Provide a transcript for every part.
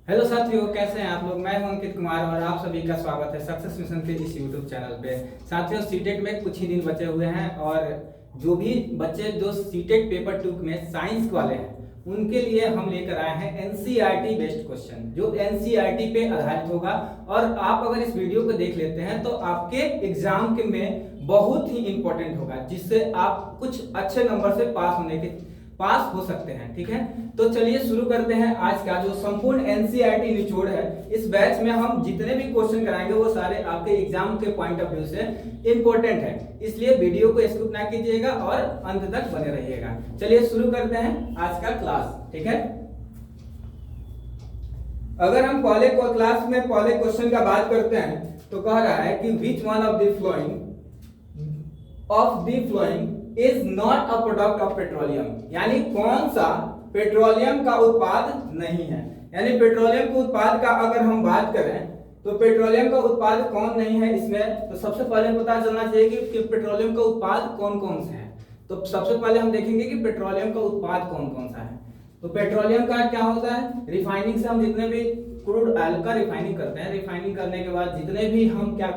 Hello साथियों, कैसे हैं आप लोग। मैं हूं अंकित कुमार और आप सभी का स्वागत है सक्सेस मिशन के इस यूट्यूब चैनल पे। साथियों, सीटेट में कुछ ही दिन बचे हुए हैं और जो भी बच्चे जो सीटेट पेपर 2 में साइंस वाले हैं उनके लिए हम लेकर आए हैं एनसीईआरटी बेस्ड क्वेश्चन जो एनसीईआरटी पे आधारित होगा। और आप अगर इस वीडियो को देख लेते हैं तो आपके एग्जाम के में बहुत ही इंपॉर्टेंट होगा, जिससे आप कुछ अच्छे नंबर से पास हो सकते हैं। ठीक है, तो चलिए शुरू करते हैं आज का जो संपूर्ण एनसीईआरटी निचोड़ है। इस बैच में हम जितने भी क्वेश्चन कराएंगे वो सारे आपके एग्जाम के पॉइंट ऑफ व्यू से इंपॉर्टेंट है, इसलिए वीडियो को स्किप ना कीजिएगा और अंत तक बने रहिएगा। चलिए शुरू करते हैं आज का क्लास। ठीक है, अगर हम पहले क्लास में पहले क्वेश्चन का बात करते हैं तो कह रहा है कि which one of the following is not a product of petroleum, यानी कौन सा पेट्रोलियम का उत्पाद नहीं है। यानी पेट्रोलियम के उत्पाद का अगर हम बात करें तो पेट्रोलियम का उत्पाद कौन नहीं है इसमें, तो सबसे पहले पता चलना चाहिए कि पेट्रोलियम का उत्पाद कौन कौन सा है। तो सबसे पहले हम देखेंगे कि पेट्रोलियम का उत्पाद कौन कौन सा है। तो पेट्रोलियम का क्या होता है, रिफाइनिंग से हम जितने भी क्रूड ऑयल का रिफाइनिंग करते हैं, रिफाइनिंग करने के बाद जितने भी हम क्या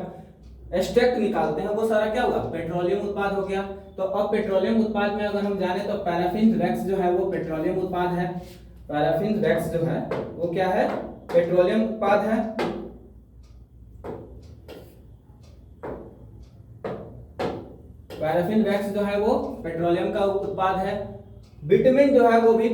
एक्सट्रैक्ट निकालते हैं वो सारा क्या हुआ, पेट्रोलियम उत्पाद हो गया। तो अब पेट्रोलियम उत्पाद में अगर हम जाने तो पैराफिन वैक्स जो है वो पेट्रोलियम उत्पाद है। पैराफिन वैक्स जो है वो क्या है, पेट्रोलियम उत्पाद है। पैराफिन वैक्स जो है वो पेट्रोलियम का उत्पाद है। विटामिन जो है वो भी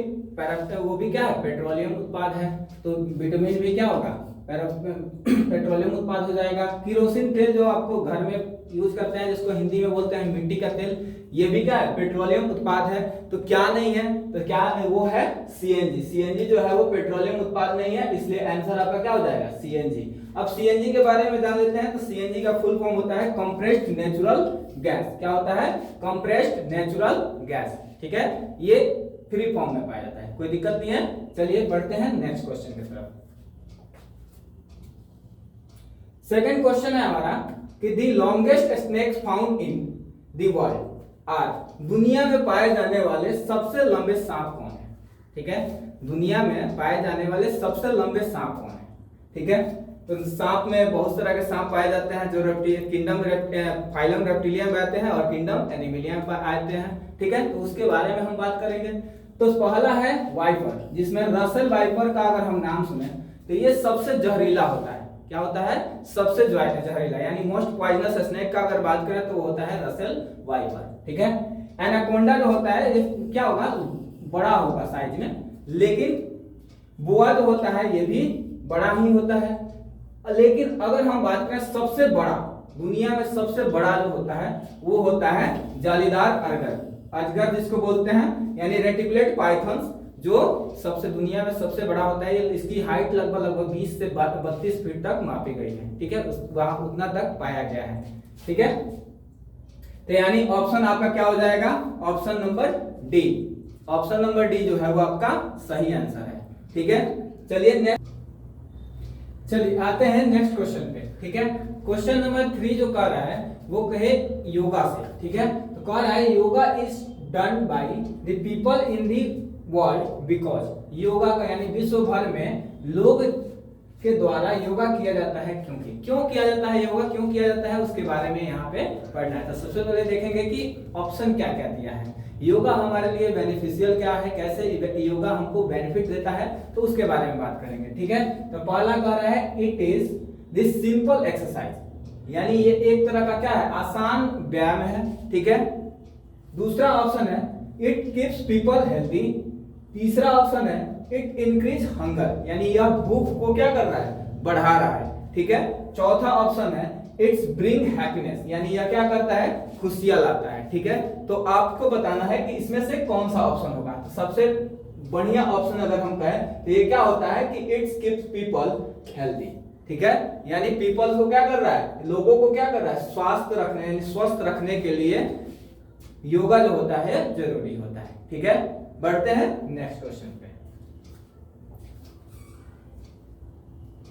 क्या है, पेट्रोलियम उत्पाद है। तो विटामिन भी क्या होगा, पेट्रोलियम उत्पाद हो जाएगा। केरोसिन तेल जो आपको घर में यूज करते हैं, जिसको हिंदी में बोलते हैं मिट्टी का तेल, ये भी क्या है, पेट्रोलियम उत्पाद है। तो क्या नहीं है, तो क्या है, वो है सीएनजी। सीएनजी जो है वो पेट्रोलियम उत्पाद नहीं है, इसलिए आंसर आपका क्या हो जाएगा, सीएनजी। अब सीएनजी के बारे में जान लेते हैं। तो सीएनजी का फुल फॉर्म होता है कंप्रेस्ड नेचुरल गैस। क्या होता है, कंप्रेस्ड नेचुरल गैस। ठीक है, ये फ्री फॉर्म में पाया जाता है, कोई दिक्कत नहीं है। चलिए बढ़ते हैं नेक्स्ट क्वेश्चन की तरफ। सेकंड क्वेश्चन है हमारा कि the longest snakes found in the world are, दुनिया में पाए जाने वाले सबसे लंबे सांप कौन है। ठीक है, दुनिया में पाए जाने वाले सबसे लंबे सांप कौन है। ठीक है, तो सांप में बहुत तरह के सांप पाए जाते हैं, जो फाइलम रेप्टिलियम में आते हैं और किंगडम एनिमलिया में आते हैं। ठीक है, तो उसके बारे में हम बात करेंगे। तो पहला है वाइपर, जिसमें रसेल वाइपर का अगर हम नाम सुने तो ये सबसे जहरीला होता है। क्या होता है, सबसे जहरीला, यानी मोस्ट पॉइजनस स्नेक का अगर बात करें तो वो होता है रसेल वाइपर। ठीक है, एनाकोंडा जो होता है ये क्या होगा, बड़ा होगा साइज में, लेकिन बोआ जो होता है ये भी बड़ा ही होता है। लेकिन अगर हम बात करें सबसे बड़ा, दुनिया में सबसे बड़ा जो होता है वो होता है जालीदार अजगर जिसको बोलते हैं, यानी रेटिकुलेट पाइथन्स, जो सबसे दुनिया में सबसे बड़ा होता है। इसकी हाइट लगभग 20 से 32 फीट तक मापी गई है। ठीक है, वहां उतना तक पाया गया है। ठीक है, तो यानी ऑप्शन आपका क्या हो जाएगा, option number D. Option number D जो है वो आपका सही आंसर है। ठीक है, चलिए आते हैं नेक्स्ट क्वेश्चन पे। ठीक है, क्वेश्चन नंबर 3 जो कह रहा है वो कहे योगा से। ठीक है, तो कह रहा है yoga is done by the people in the world because, yoga का यानी विश्व भर में लोग के द्वारा योगा किया जाता है क्योंकि, क्यों किया जाता है योगा, क्यों किया जाता है, उसके बारे में यहाँ पे पढ़ना है। तो सबसे पहले देखेंगे कि ऑप्शन क्या क्या दिया है। योगा हमारे लिए बेनिफिशियल क्या है, कैसे योगा हमको बेनिफिट देता है, तो उसके बारे में बात करेंगे। ठीक है, तो पहला कह रहा है it is this simple exercise, यानी ये एक तरह का क्या है, आसान व्यायाम है। ठीक है, दूसरा ऑप्शन है इट कीप्स पीपल हेल्दी। तीसरा ऑप्शन है इट इंक्रीज हंगर, यानी यह भूख को क्या कर रहा है, बढ़ा रहा है। ठीक है, चौथा ऑप्शन है इट्स ब्रिंग हैप्पीनेस, यानी यह क्या करता है, खुशियां लाता है। ठीक है, तो आपको बताना है कि इसमें से कौन सा ऑप्शन होगा। तो सबसे बढ़िया ऑप्शन अगर हम कहें तो ये क्या होता है कि इट्स कीप्स पीपल हेल्दी। ठीक है, यानी पीपल को क्या कर रहा है, लोगों को क्या कर रहा है, स्वस्थ रखने के लिए योगा जो होता है जरूरी होता है। ठीक है, बढ़ते हैं नेक्स्ट क्वेश्चन पे।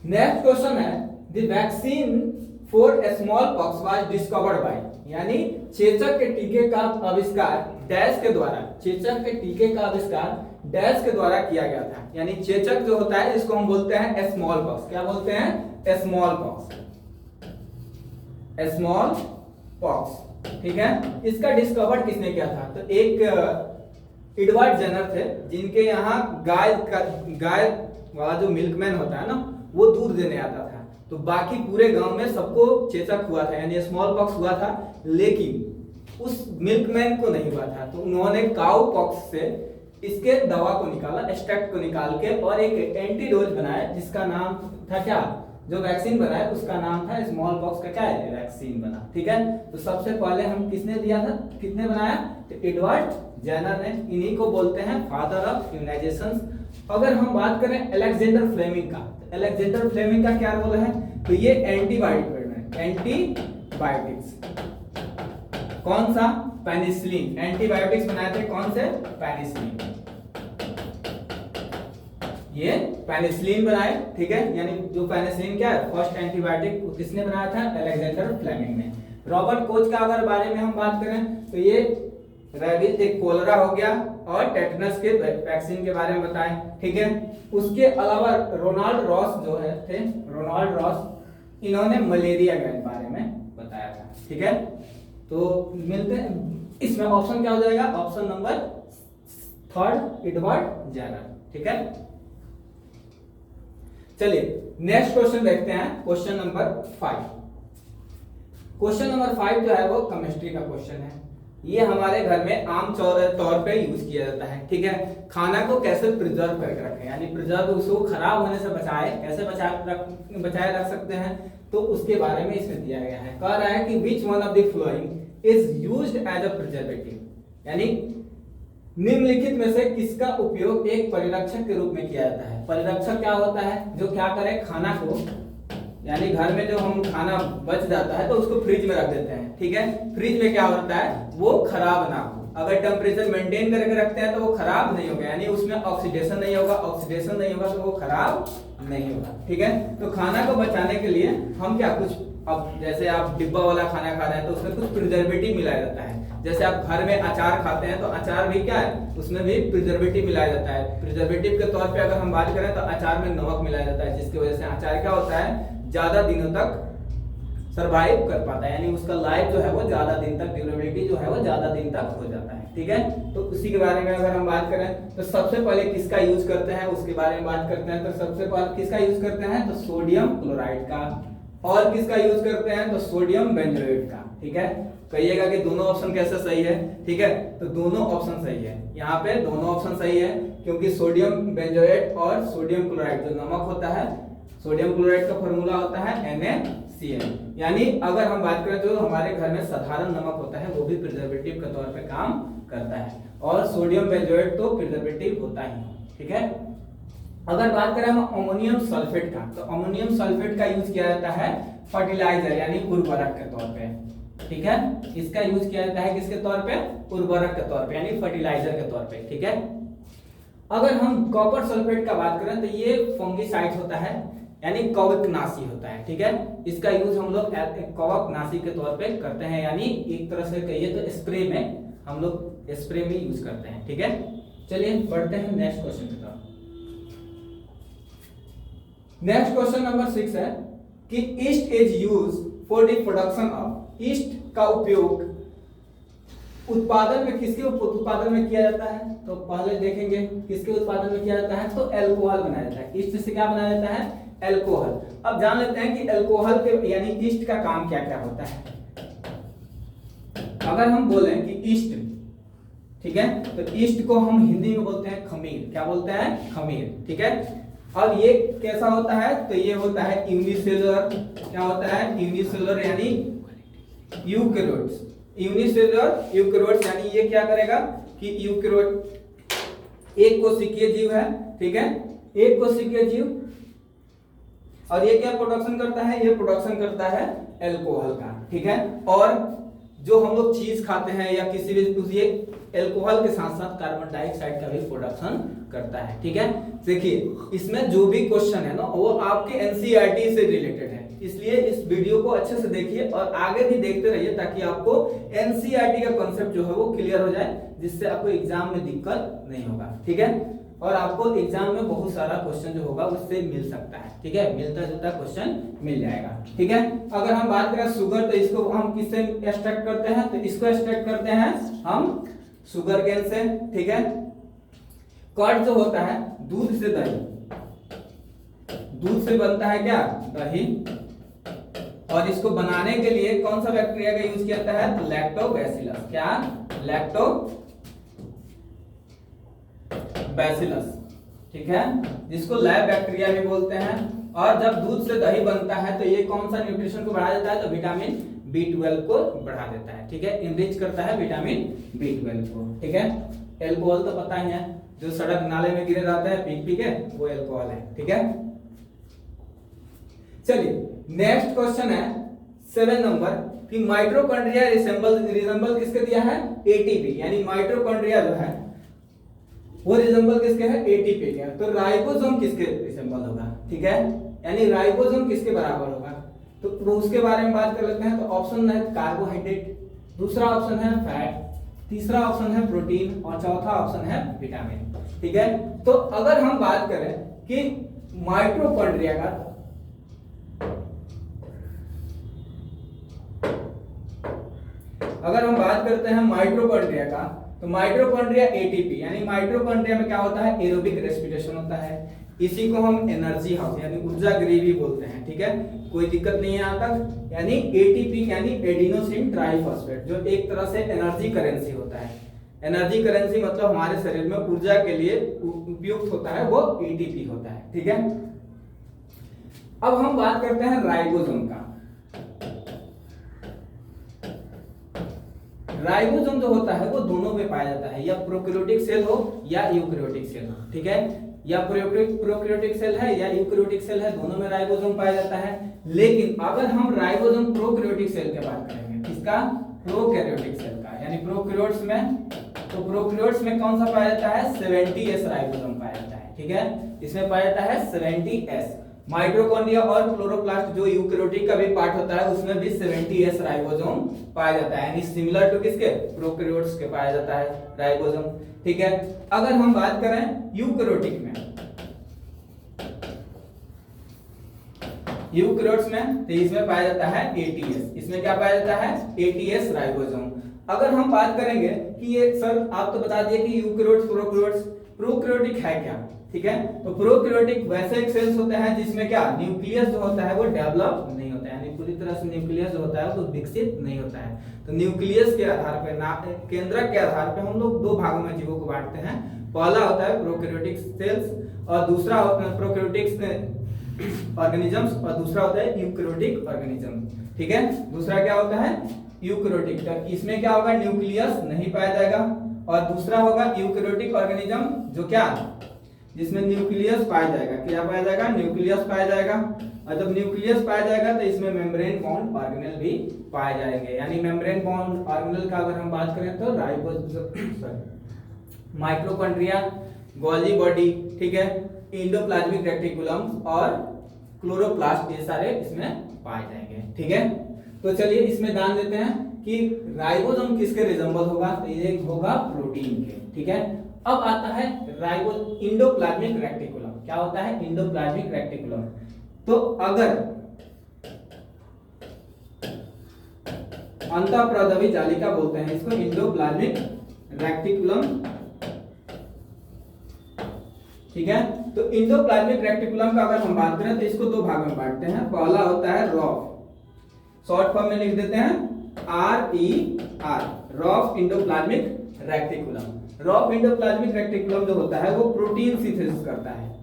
नेक्स्ट क्वेश्चन है the vaccine for small pox was discovered by, यानी चेचक के टीके का आविष्कार डैश के द्वारा, चेचक के टीके का आविष्कार डैश के द्वारा किया गया था। यानी चेचक जो होता है इसको हम बोलते हैं स्मॉल पॉक्स। क्या बोलते हैं? Small pox, small pox. ठीक है, इसका डिस्कवर किसने किया था? तो एक एडवर्ड जेनर थे, जिनके यहाँ गाय वाला जो मिल्कमैन होता है ना, वो दूध देने आता था। तो बाकी पूरे गांव में सबको चेचक हुआ था, यानी स्मॉल पॉक्स हुआ था, लेकिन उस मिल्कमैन को नहीं हुआ था। तो उन्होंने काउ पॉक्स से इसके दवा को निकाला, एक्सट्रैक्ट को निकाल के, और एक एंटीडोज बनाया जिसका नाम था क्या? जो वैक्सीन बनाया उसका नाम था स्मॉल पॉक्स का क्या है? वैक्सीन बना। ठीक है, तो सबसे पहले हम किसने दिया था, किसने बनाया? तो एडवर्ड जेनर ने। इन्हीं को बोलते हैं फादर ऑफ इम्यूनाइजेशन। अगर हम बात करें अलेक्जेंडर फ्लेमिंग का, तो अलेक्जेंडर फ्लेमिंग का क्या रोल है? तो ये एंटीबायोटिक्स, कौन सा? पेनिसिलिन। एंटीबायोटिक्स बनाए थे कौन से? पेनिसिलिन। ये पेनिसिलिन बनाए। ठीक है, यानी जो पेनिसिलिन क्या है? फर्स्ट एंटीबायोटिक किसने बनाया था? अलेक्जेंडर फ्लेमिंग ने। रॉबर्ट कोच का अगर बारे में हम बात करें तो ये रेबीज, एक कोलरा हो गया, और टेटनस के वैक्सीन के बारे में बताएं। ठीक है, उसके अलावा रोनाल्ड रॉस जो है थे, रोनाल्ड रॉस, इन्होंने मलेरिया के बारे में बताया था। ठीक है, तो मिलते हैं इसमें। ऑप्शन क्या हो जाएगा? Option number 3 Edward Jenner. ठीक है, चलिए नेक्स्ट क्वेश्चन देखते हैं। Question number 5। क्वेश्चन नंबर 5 जो है वो केमिस्ट्री का क्वेश्चन है। ये हमारे घर में आम तौर पे यूज किया जाता है। ठीक है, खाना को कैसे प्रिजर्व करके रखें, यानी प्रिजर्व उसको खराब होने से बचाए, कैसे बचाए रख सकते हैं, तो उसके बारे में इसमें दिया गया है। कह रहा है कि which one of the following is used as a preservative, यानी निम्नलिखित में से किसका उपयोग एक परिरक्षक के रूप में किया जाता है? परिरक्षक क्या होता है? जो क्या करे, खाना को, यानी घर में जो हम खाना बच जाता है तो उसको फ्रिज में रख देते हैं। ठीक है, फ्रिज में क्या होता है? वो खराब ना हो। अगर टेम्परेचर मेंटेन करके रखते हैं तो वो खराब नहीं होगा, यानी उसमें ऑक्सीडेशन नहीं होगा, ऑक्सीडेशन नहीं होगा तो वो खराब नहीं होगा। ठीक है, तो खाना को बचाने के लिए हम क्या, कुछ, अब जैसे आप डिब्बा वाला खाना खा रहे हैं तो उसमें कुछ प्रिजर्वेटिव मिलाया जाता है। जैसे आप घर में अचार खाते हैं तो अचार भी क्या है? उसमें भी प्रिजर्वेटिव मिलाया जाता है। प्रिजर्वेटिव के तौर पे अगर हम बात करें तो अचार में नमक मिलाया जाता है, जिसकी वजह से अचार क्या होता है? ज्यादा दिनों तक सरवाइव कर पाता है, यानी उसका लाइफ जो है वो ज्यादा दिन तक, ड्यूरेबिलिटी जो है वो ज्यादा दिन तक हो जाता है। ठीक है, तो उसी के बारे में अगर हम बात करें तो सबसे पहले किसका यूज करते हैं उसके बारे में बात करते हैं। तो सबसे पहले किसका यूज करते हैं? तो सोडियम क्लोराइड का। और किसका यूज करते हैं? तो सोडियम बेंजोएट का। ठीक है, कहिएगा कि दोनों ऑप्शन कैसे सही है? ठीक है, तो दोनों ऑप्शन सही है। यहाँ पे दोनों ऑप्शन सही है, क्योंकि सोडियम बेंजोएट और सोडियम क्लोराइड जो नमक होता है, सोडियम क्लोराइड का फॉर्मूला होता है NaCl। यानी अगर हम बात करें तो हमारे घर में साधारण नमक होता है, वो भी प्रिजर्वेटिव के तौर पे काम करता है, और सोडियम बेंजोएट तो प्रिजर्वेटिव होता ही है। ठीक है, अगर बात करें हम अमोनियम सल्फेट का, तो अमोनियम सल्फेट का यूज किया जाता है फर्टिलाइजर, यानी उर्वरक के तौर पे। ठीक है, इसका यूज किया जाता है किसके तौर पे? उर्वरक के तौर पे, यानी फर्टिलाइजर के तौर पे। ठीक है, अगर हम कॉपर सल्फेट का बात करें तो ये फंगिसाइड होता है, यानी कवकनाशी होता है। ठीक है, इसका यूज हम लोग कवकनाशी के तौर पे करते हैं, यानी एक तरह से कहिए तो स्प्रे में, हम लोग स्प्रे में यूज करते हैं। ठीक है, चलिए बढ़ते हैं नेक्स्ट क्वेश्चन की तरफ। नेक्स्ट क्वेश्चन नंबर 6 है कि east is use for the production of, east का उपयोग उत्पादन में, किसके उत्पादन में किया जाता है? तो पहले देखेंगे किसके उत्पादन में किया जाता है, तो अल्कोहल बनाया जाता है। ईस्ट से क्या बनाया जाता है? अल्कोहल। अब जान लेते हैं कि अल्कोहल के, यानी ईस्ट का काम क्या क्या होता है। अगर हम बोलें कि ईस्ट, ठीक है, तो ईस्ट को हम हिंदी में बोलते हैं खमीर। क्या बोलते हैं? खमीर। ठीक है, अब ये कैसा होता है? तो ये होता है यूनिसेलुलर। क्या होता है? यूनिसेलुलर, यानी यूकेरियोट्स। यूनिसेलुलर यूकेरियोट्स, यानी ये क्या करेगा कि यूकेरियोट एक कोशिकीय जीव है। ठीक है, एक कोशिकीय जीव, और ये क्या प्रोडक्शन करता है? ये प्रोडक्शन करता है अल्कोहल का। ठीक है, और जो हम लोग चीज खाते हैं या किसी भी, ये अल्कोहल के साथ साथ कार्बन डाइऑक्साइड का भी प्रोडक्शन करता है। ठीक है, देखिए इसमें जो भी क्वेश्चन है ना वो आपके एनसीईआरटी से रिलेटेड है, इसलिए इस वीडियो को अच्छे से देखिए और आगे भी देखते रहिए ताकि आपको एनसीईआरटी का कॉन्सेप्ट जो है वो क्लियर हो जाए, जिससे आपको एग्जाम में दिक्कत नहीं होगा। ठीक है, और आपको एग्जाम में बहुत सारा क्वेश्चन जो होगा उससे मिल सकता है। ठीक है, मिलता जुलता क्वेश्चन मिल जाएगा। ठीक है, अगर हम बात करें शुगर, तो इसको हम किससे एक्सट्रैक्ट करते हैं? तो इसको एक्सट्रैक्ट करते हैं हम शुगर केन से। ठीक है, कर्ड जो होता है दूध से दही, दूध से बनता है क्या? दही। और इसको बनाने के लिए कौन सा बैक्टीरिया का यूज किया जाता है? लैक्टोबैसिलस। क्या? लैक्टोबैसिलस। ठीक है, जिसको लैब बैक्टीरिया भी बोलते हैं। और जब दूध से दही बनता है तो ये कौन सा न्यूट्रिशन को बढ़ा देता है? तो विटामिन B12 को बढ़ा देता है। ठीक है, इनरिच करता है विटामिन B12 को। ठीक है, एल्कोहल तो पता ही है, जो सड़क नाले में गिरे रहता है पीक पीक के, वो एल्कोहल है। ठीक है, चलिए नेक्स्ट क्वेश्चन है 7 नंबर कि माइटोकॉन्ड्रिया रिसेंबल किसके दिया है? एटीपी। यानी माइटोकॉन्ड्रिया जो है वो रिसेंबल किसके है? एटीपी के। तो राइबोसोम किसके रिसेंबल होगा? ठीक है, यानी राइबोसोम किसके बराबर होगा? तो उसके बारे में बात कर लेते हैं। तो ऑप्शन है कार्बोहाइड्रेट, दूसरा ऑप्शन है फैट, तीसरा ऑप्शन है प्रोटीन और चौथा ऑप्शन है विटामिन। ठीक है, तो अगर हम बात करें कि माइटोकॉन्ड्रिया का, अगर हम बात करते हैं माइटोकॉन्ड्रिया का, तो माइटोकॉन्ड्रिया एटीपी, यानी माइटोकॉन्ड्रिया में क्या होता है? एरोबिक रेस्पिरेशन होता है। इसी को हम एनर्जी हाउस यानी ऊर्जा गृह भी बोलते हैं। ठीक है, कोई दिक्कत नहीं है यहाँ तक। यानी एटीपी यानी एडिनोसिन ट्राइफॉस्फेट, जो एक तरह से एनर्जी करेंसी होता है। एनर्जी करेंसी मतलब हमारे शरीर में ऊर्जा के लिए उपयुक्त होता है, वो एटीपी होता है। ठीक है, अब हम बात करते हैं राइबोसोम का। राइबोसोम जो होता है वो दोनों में पाया जाता है, या प्रोकैरियोटिक सेल हो या यूकैरियोटिक सेल हो। ठीक है, या प्रोकैरियोटिक सेल है या यूकैरियोटिक सेल है, दोनों में राइबोसोम पाया जाता है। लेकिन अगर हम राइबोसोम प्रोकैरियोटिक सेल की बात करेंगे, किसका? प्रोकैरियोटिक सेल का, यानी प्रोकैरियोट्स में, तो प्रोकैरियोट्स में कौन सा पाया जाता है? 70S राइबोसोम पाया जाता है। ठीक है, इसमें पाया जाता है 70S। माइटोकॉन्ड्रिया और क्लोरोप्लास्ट जो यूकैरियोटिक का भी पार्ट होता है, उसमें भी 70S राइबोसोम पाया जाता है, यानी सिमिलर टू किसके? प्रोकैरियोट्स के पाया जाता है राइबोसोम। ठीक है, अगर हम बात करें यूकैरियोटिक में, यूकैरियोट्स में, तो इसमें पाया जाता है ATS। इसमें क्या पाया जाता है? ATS ribosome. अगर हम बात करेंगे कि ये सर आप तो बता दिए कि यूकैरियोट्स प्रोकैरियोटिक है क्या? ठीक है, तो प्रोकैरियोटिक वैसे एक सेल्स होते हैं जिसमें क्या? न्यूक्लियस जो होता है वो डेवलप नहीं होता है, यानी पूरी तरह से न्यूक्लियस जो होता है वो विकसित नहीं होता है। तो न्यूक्लियस के आधार पर, केंद्रक के आधार पर हम लोग दो भागों में जीवों को बांटते हैं। पहला होता है प्रोकैरियोटिक सेल्स और दूसरा होता है प्रोकैरियोटिक ऑर्गेनिजम्स, और दूसरा होता है यूकैरियोटिक ऑर्गेनिज्म। ठीक है, दूसरा क्या होता है? यूकैरियोटिक। तो इसमें क्या होगा? न्यूक्लियस नहीं पाया जाएगा। और दूसरा होगा यूकैरियोटिक ऑर्गेनिज्म, जो क्या? जिसमें न्यूक्लियस पाया जाएगा। क्या पाया जाएगा? न्यूक्लियस पाया जाएगा। और जब न्यूक्लियस पाया जाएगा तो इसमें मेम्ब्रेन बाउंड ऑर्गेनेल भी पाए जाएंगे। यानी मेम्ब्रेन बाउंड ऑर्गेनेल का अगर हम बात करें तो माइटोकॉन्ड्रिया, गोल्गी बॉडी, ठीक है, एंडोप्लाज्मिक रेटिकुलम और क्लोरोप्लास्ट, ये सारे इसमें पाए जाएंगे। ठीक है, तो चलिए इसमें ध्यान देते हैं कि राइबोसोम किसके रिजेंबल होगा? तो ये होगा प्रोटीन के। ठीक है, अब आता है इंडोप्लाज्मिक रेटिकुलम। क्या होता है? Endoplasmic reticulum. तो अगर अंतःप्रदवी जालिका बोलते हैं इसको, इंडोप्लाज्मिक रेटिकुलम। ठीक है, तो इंडोप्लाज्मिक रेटिकुलम का अगर हम बात करें तो इसको दो भाग में बांटते हैं। पहला होता है रॉफ, शॉर्ट फॉर्म में लिख देते हैं RER, rough endoplasmic reticulum. Rough endoplasmic reticulum जो होता है वो प्रोटीन सिंथेसिस करता है।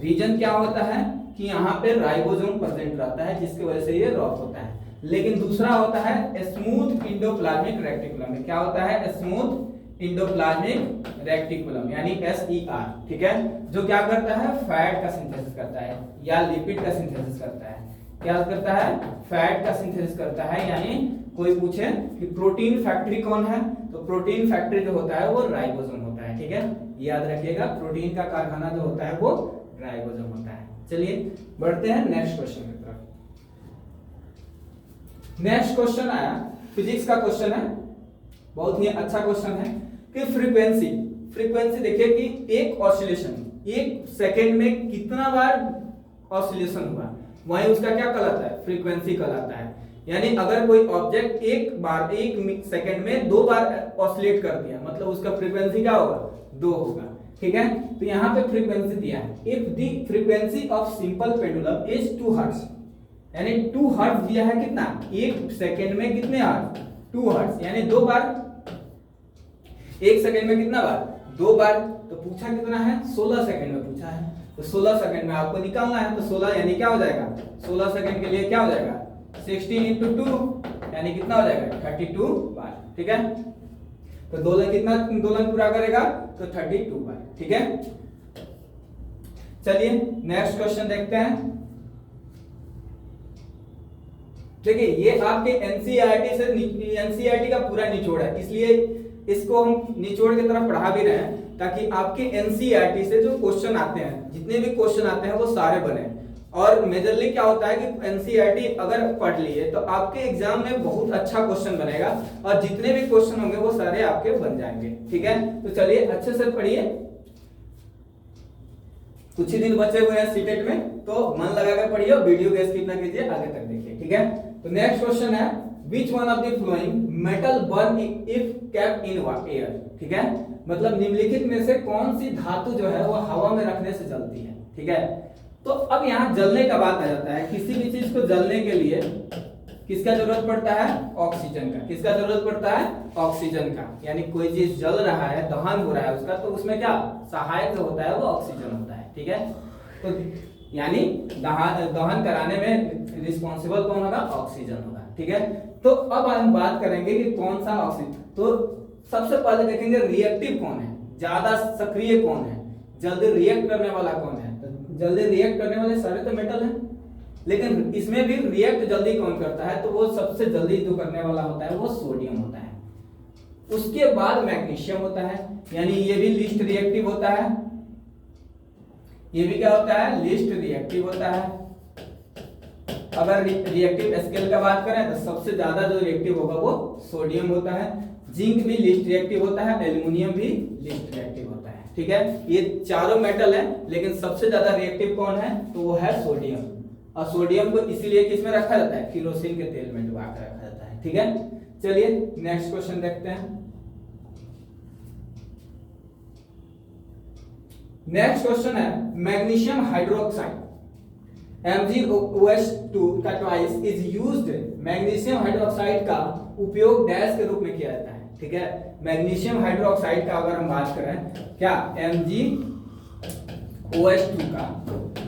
रीजन क्या होता है कि यहाँ पे राइबोसोम प्रेजेंट रहता है, जिसकी वजह से ये रॉफ होता है। लेकिन दूसरा होता है स्मूथ इंडोप्लाज्मिक रेटिकुलम। क्या होता है? स्मूथ इंडोप्लाज्मिक रेटिकुलम, यानी SER। ठीक है, जो क्या करता है? फैट का सिंथेसिस करता है या लिपिड का सिंथेसिस करता है। क्या करता है? फैट का सिंथेसिस करता है। यानी कोई पूछे कि प्रोटीन फैक्ट्री कौन है, तो प्रोटीन फैक्ट्री जो होता है वो राइबोसोम होता है। ठीक है, याद रखिएगा, प्रोटीन का कारखाना जो होता है वो राइबोसोम होता है। चलिए बढ़ते हैं नेक्स्ट क्वेश्चन की तरफ। नेक्स्ट क्वेश्चन आया, फिजिक्स का क्वेश्चन है, बहुत ही अच्छा क्वेश्चन है कि फ्रीक्वेंसी, फ्रीक्वेंसी देखिए कि एक ऑसिलेशन, एक सेकंड में कितना बार ऑसिलेशन हुआ, वही उसका क्या कहलाता है, फ्रीक्वेंसी कहलाता है। यानी अगर कोई ऑब्जेक्ट एक बार एक सेकंड में 2 बार ऑसिलेट कर दिया, मतलब उसका फ्रीक्वेंसी क्या होगा, 2 होगा। ठीक है, तो यहाँ पे फ्रीक्वेंसी दिया है, if the frequency of simple pendulum is 2 hertz, यानी 2 हर्ट्ज दिया है, कितना, एक सेकंड में कितने हर्ट्ज, 2 हर्ट्ज, यानी 2 बार, एक सेकंड में कितना बार, 2 बार। तो पूछा कितना है, 16 सेकंड में पूछा है, तो 16 सेकंड में आपको निकालना है, तो 16 यानी क्या हो जाएगा, 16 सेकंड के लिए क्या हो जाएगा, 16 into 2 यानी कितना हो जाएगा, 32 बार। ठीक है, तो दोलन कितना दोलन पूरा करेगा, तो 32 बार। ठीक है, चलिए नेक्स्ट क्वेश्चन देखते हैं। देखिए ये आपके एनसीईआरटी से, एनसीईआरटी का पूरा निचोड़ है, इसलिए इसको हम निचोड़ की तरफ पढ़ा भी रहे हैं, ताकि आपके एनसीईआरटी से जो क्वेश्चन आते हैं, जितने भी क्वेश्चन आते हैं वो सारे बने। और मेजरली क्या होता है कि एनसीईआरटी अगर पढ़ लिए तो आपके एग्जाम में बहुत अच्छा क्वेश्चन बनेगा, और जितने भी क्वेश्चन होंगे वो सारे आपके बन जाएंगे। ठीक है, तो चलिए अच्छे से पढ़िए, कुछ ही दिन बचे हुए हैं सीटेट में, तो मन लगाकर पढ़िए और वीडियो को स्किप ना कीजिए, आगे तक देखिए। ठीक है, तो नेक्स्ट क्वेश्चन है, विच one of the flowing metal burn if kept in air. ठीक है, मतलब निम्नलिखित में से कौन सी धातु जो है वो हवा में रखने से जलती है। ठीक है, तो अब यहाँ जलने का बात आ जाता है, किसी भी चीज को जलने के लिए किसका जरूरत पड़ता है, ऑक्सीजन का। किसका जरूरत पड़ता है, ऑक्सीजन का। यानी कोई चीज जल रहा है, दहन हो रहा है उसका, तो उसमें क्या सहायक जो होता है वो ऑक्सीजन होता है। ठीक है, तो यानी दहन कराने में रिस्पॉन्सिबल कौन होगा, ऑक्सीजन होगा। ठीक है, तो अब हम बात करेंगे कि कौन सा ऑक्सीजन, तो सबसे पहले देखेंगे रिएक्टिव कौन है, ज्यादा सक्रिय कौन है, जल्दी रिएक्ट करने वाला कौन है। तो जल्दी रिएक्ट करने वाले सारे तो मेटल हैं, लेकिन इसमें भी रिएक्ट जल्दी कौन करता है, तो वो सबसे जल्दी जो करने वाला होता है वो सोडियम होता है। उसके बाद मैग्नीशियम होता है, यानी ये भी लीस्ट रिएक्टिव होता है, ये भी क्या होता है, लीस्ट रिएक्टिव होता है। अगर रिएक्टिव स्केल का बात करें तो सबसे ज्यादा जो रिएक्टिव होगा वो सोडियम होता है। जिंक भी लीस्ट रिएक्टिव होता है, एल्युमिनियम भी लीस्ट रिएक्टिव होता है। ठीक है, ये चारों मेटल है, लेकिन सबसे ज्यादा रिएक्टिव कौन है, तो वो है सोडियम। और सोडियम को इसीलिए किसमें रखा जाता है, किरोसिन के तेल में डुबा कर रखा जाता है। ठीक है, चलिए नेक्स्ट क्वेश्चन देखते हैं। नेक्स्ट क्वेश्चन है, मैग्नीशियम हाइड्रोक्साइड MgOH2 का twice is used. Magnesium hydroxide का उपयोग डैश के रूप में किया जाता है। ठीक है, मैग्नीशियम हाइड्रोक्साइड का अगर हम बात करें, क्या MgOH2 का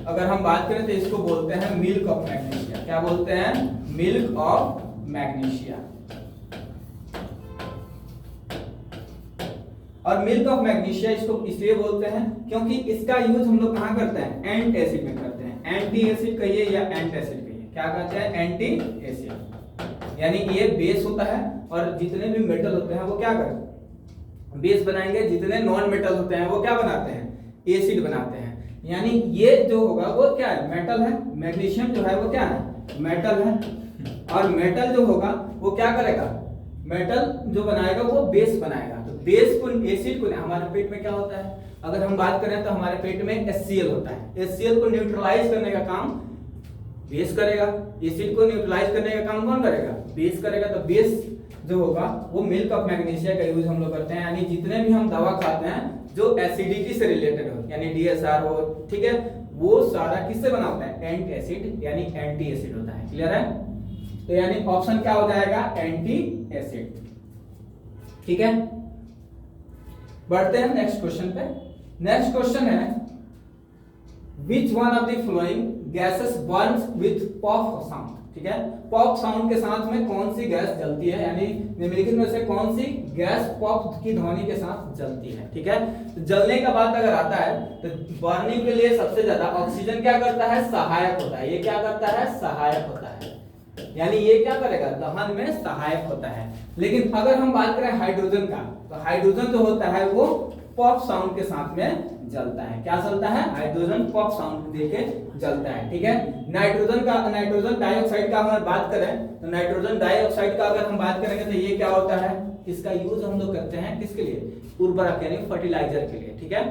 अगर हम बात करें तो इसको बोलते हैं मिल्क ऑफ मैग्नीशिया। क्या बोलते हैं, मिल्क ऑफ मैग्नीशिया। और मिल्क ऑफ मैग्नीशिया इसको इसलिए बोलते हैं क्योंकि इसका यूज हम लोग कहां करते हैं, एंट एसिड में करते हैं। एंटी एसिड कहिए या एंट एसिड कहिए, क्या कहते हैं, एंटी एसिड। यानी ये बेस होता है, और जितने भी मेटल होते हैं वो क्या करते हैं, बेस बनाएंगे। जितने नॉन मेटल होते हैं वो क्या बनाते हैं, एसिड बनाते हैं। यानी ये जो होगा वो क्या है, मेटल है। मैग्नीशियम जो है वो क्या है, मेटल है। और मेटल जो होगा वो क्या करेगा, मेटल जो बनाएगा वो बेस बनाएगा। तो बेस को, एसिड को, हमारे पेट में क्या होता है, अगर हम बात करें तो हमारे पेट में HCl होता है। HCl को न्यूट्रलाइज करने का काम बेस करेगा, एसिड को न्यूट्रलाइज करने का काम कौन करेगा, बेस करेगा। तो बेस जो होगा वो मिल्क ऑफ मैग्नीशिया का यूज हम लोग करते हैं। यानी जितने भी हम दवा खाते हैं जो एसिडिटी से रिलेटेड हो, यानी DSR हो, ठीक है, वो सारा किससे बना होता है, एंट एसिड यानी एंटी एसिड होता है। क्लियर है, तो यानी ऑप्शन क्या हो जाएगा, एंटी एसिड। ठीक है, बढ़ते हैं नेक्स्ट क्वेश्चन पे। नेक्स्ट क्वेश्चन है, विच one of the flowing gases Burns with pop sound. ठीक है, पॉप साउंड के साथ में कौन सी गैस जलती है, यानी निम्नलिखित में से कौन सी गैस पॉप की ध्वनि के साथ जलती है। ठीक है, तो जलने का बात अगर आता है तो बर्निंग के लिए सबसे ज्यादा ऑक्सीजन क्या करता है, सहायक होता है। ये क्या करता है, सहायक होता है, यानी ये क्या करेगा, दहन में सहायक होता है। लेकिन अगर हम बात करें हाइड्रोजन का, तो हाइड्रोजन जो होता है वो पॉप साउंड के साथ में जलता है। क्या जलता है? हाइड्रोजन पॉप साउंड देके जलता है। ठीक है, नाइट्रोजन डाइऑक्साइड का अगर बात करें तो नाइट्रोजन डाइऑक्साइड का अगर हम बात करेंगे तो ये क्या होता है, इसका यूज हम लोग करते हैं किसके लिए? उर्वरक यानी फर्टिलाइजर के लिए। ठीक है,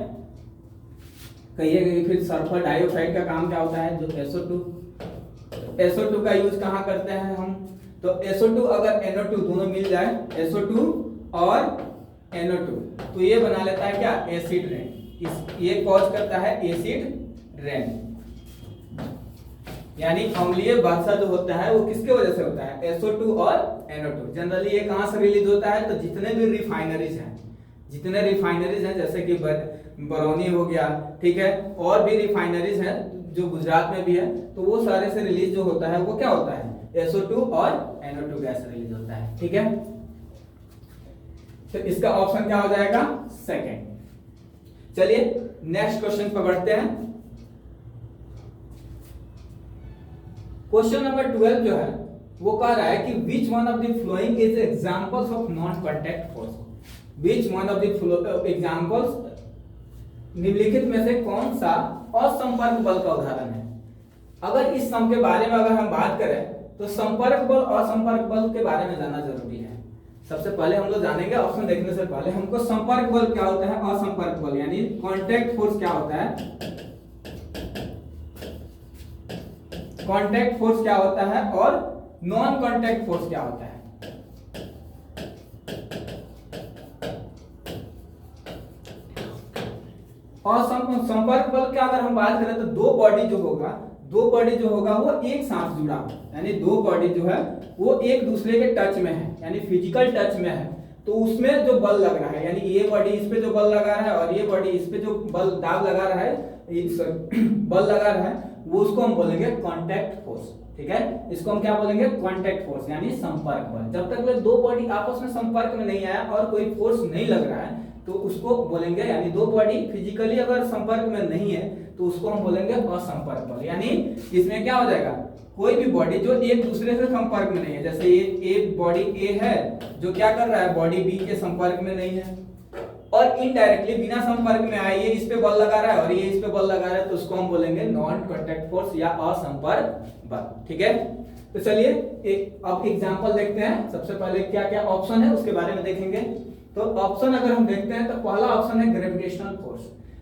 कहिए फिर सल्फर डाइऑक्साइड का काम क्या होता है? जो SO2 का यूज कहाँ करते हैं हम? तो SO2 अगर NO2 दोनों मिल जाए, SO2 और NO2, तो ये बना लेता है क्या? Acid rain. ये कॉज करता है एसिड रेन, यानी अम्लीय वर्षा जो होता है वो किसके वजह से होता है? SO2 और NO2। जनरली ये कहाँ से रिलीज होता है? तो जितने भी रिफाइनरीज हैं जैसे कि बरौनी हो गया, ठीक है, और भी रिफाइनरीज हैं जो गुजरात में भी है, तो वो सारे से रिलीज जो होता है वो क्या होता है? SO2 और NO2 गैस रिलीज होता है। ठीक है, तो इसका ऑप्शन क्या हो जाएगा? सेकंड। चलिए नेक्स्ट क्वेश्चन पर बढ़ते हैं। क्वेश्चन नंबर 12 जो है वो कह रहा है कि which one of the following is examples of non contact force. Which one of the examples, निम्नलिखित में से कौन सा असंपर्क बल का उदाहरण है? अगर इस सम के बारे में अगर हम बात करें तो संपर्क बल और असंपर्क बल के बारे में जानना जरूरी है। सबसे पहले हम लोग जानेंगे, ऑप्शन देखने से पहले हमको संपर्क बल क्या होता है, असंपर्क बल यानी कांटेक्ट फोर्स क्या होता है, कांटेक्ट फोर्स क्या होता है और नॉन कांटेक्ट फोर्स क्या होता है। और संपर्क बल का अगर हम बात करें तो दो बॉडी जो होगा वो एक साथ जुड़ा हो, यानी दो बॉडी जो है वो एक दूसरे के टच में है, यानी फिजिकल टच में है, तो उसमें जो बल लग रहा है, यानी ये बॉडी इस पे जो बल लगा रहा है और ये बॉडी इस पे जो बल दाब लगा रहा है, बल लगा रहा है, वो उसको हम बोलेंगे कांटेक्ट फोर्स। ठीक है, इसको हम क्या बोलेंगे? कांटेक्ट फोर्स यानी संपर्क बल। जब तक ये दो बॉडी आपस में संपर्क में नहीं आया और कोई फोर्स नहीं लग रहा है तो उसको बोलेंगे, यानी दो बॉडी फिजिकली अगर संपर्क में नहीं है तो उसको हम बोलेंगे असंपर्क बल। यानी इसमें क्या हो जाएगा? कोई भी बॉडी जो एक दूसरे से संपर्क में नहीं है, जैसे ये एक बॉडी ए है जो क्या कर रहा है? बॉडी बी के संपर्क में नहीं है, और इनडायरेक्टली बिना संपर्क में आए ये इस पे बल लगा रहा है और ये इस पे बल लगा रहा है, तो उसको हम बोलेंगे नॉन कांटेक्ट फोर्स या असंपर्क बल। ठीक है, तो चलिए अब एग्जांपल देखते हैं। सबसे पहले क्या क्या ऑप्शन है उसके बारे में देखेंगे। तो ऑप्शन अगर हम देखते हैं तो पहला ऑप्शन है ग्रेविटेशनल फोर्स।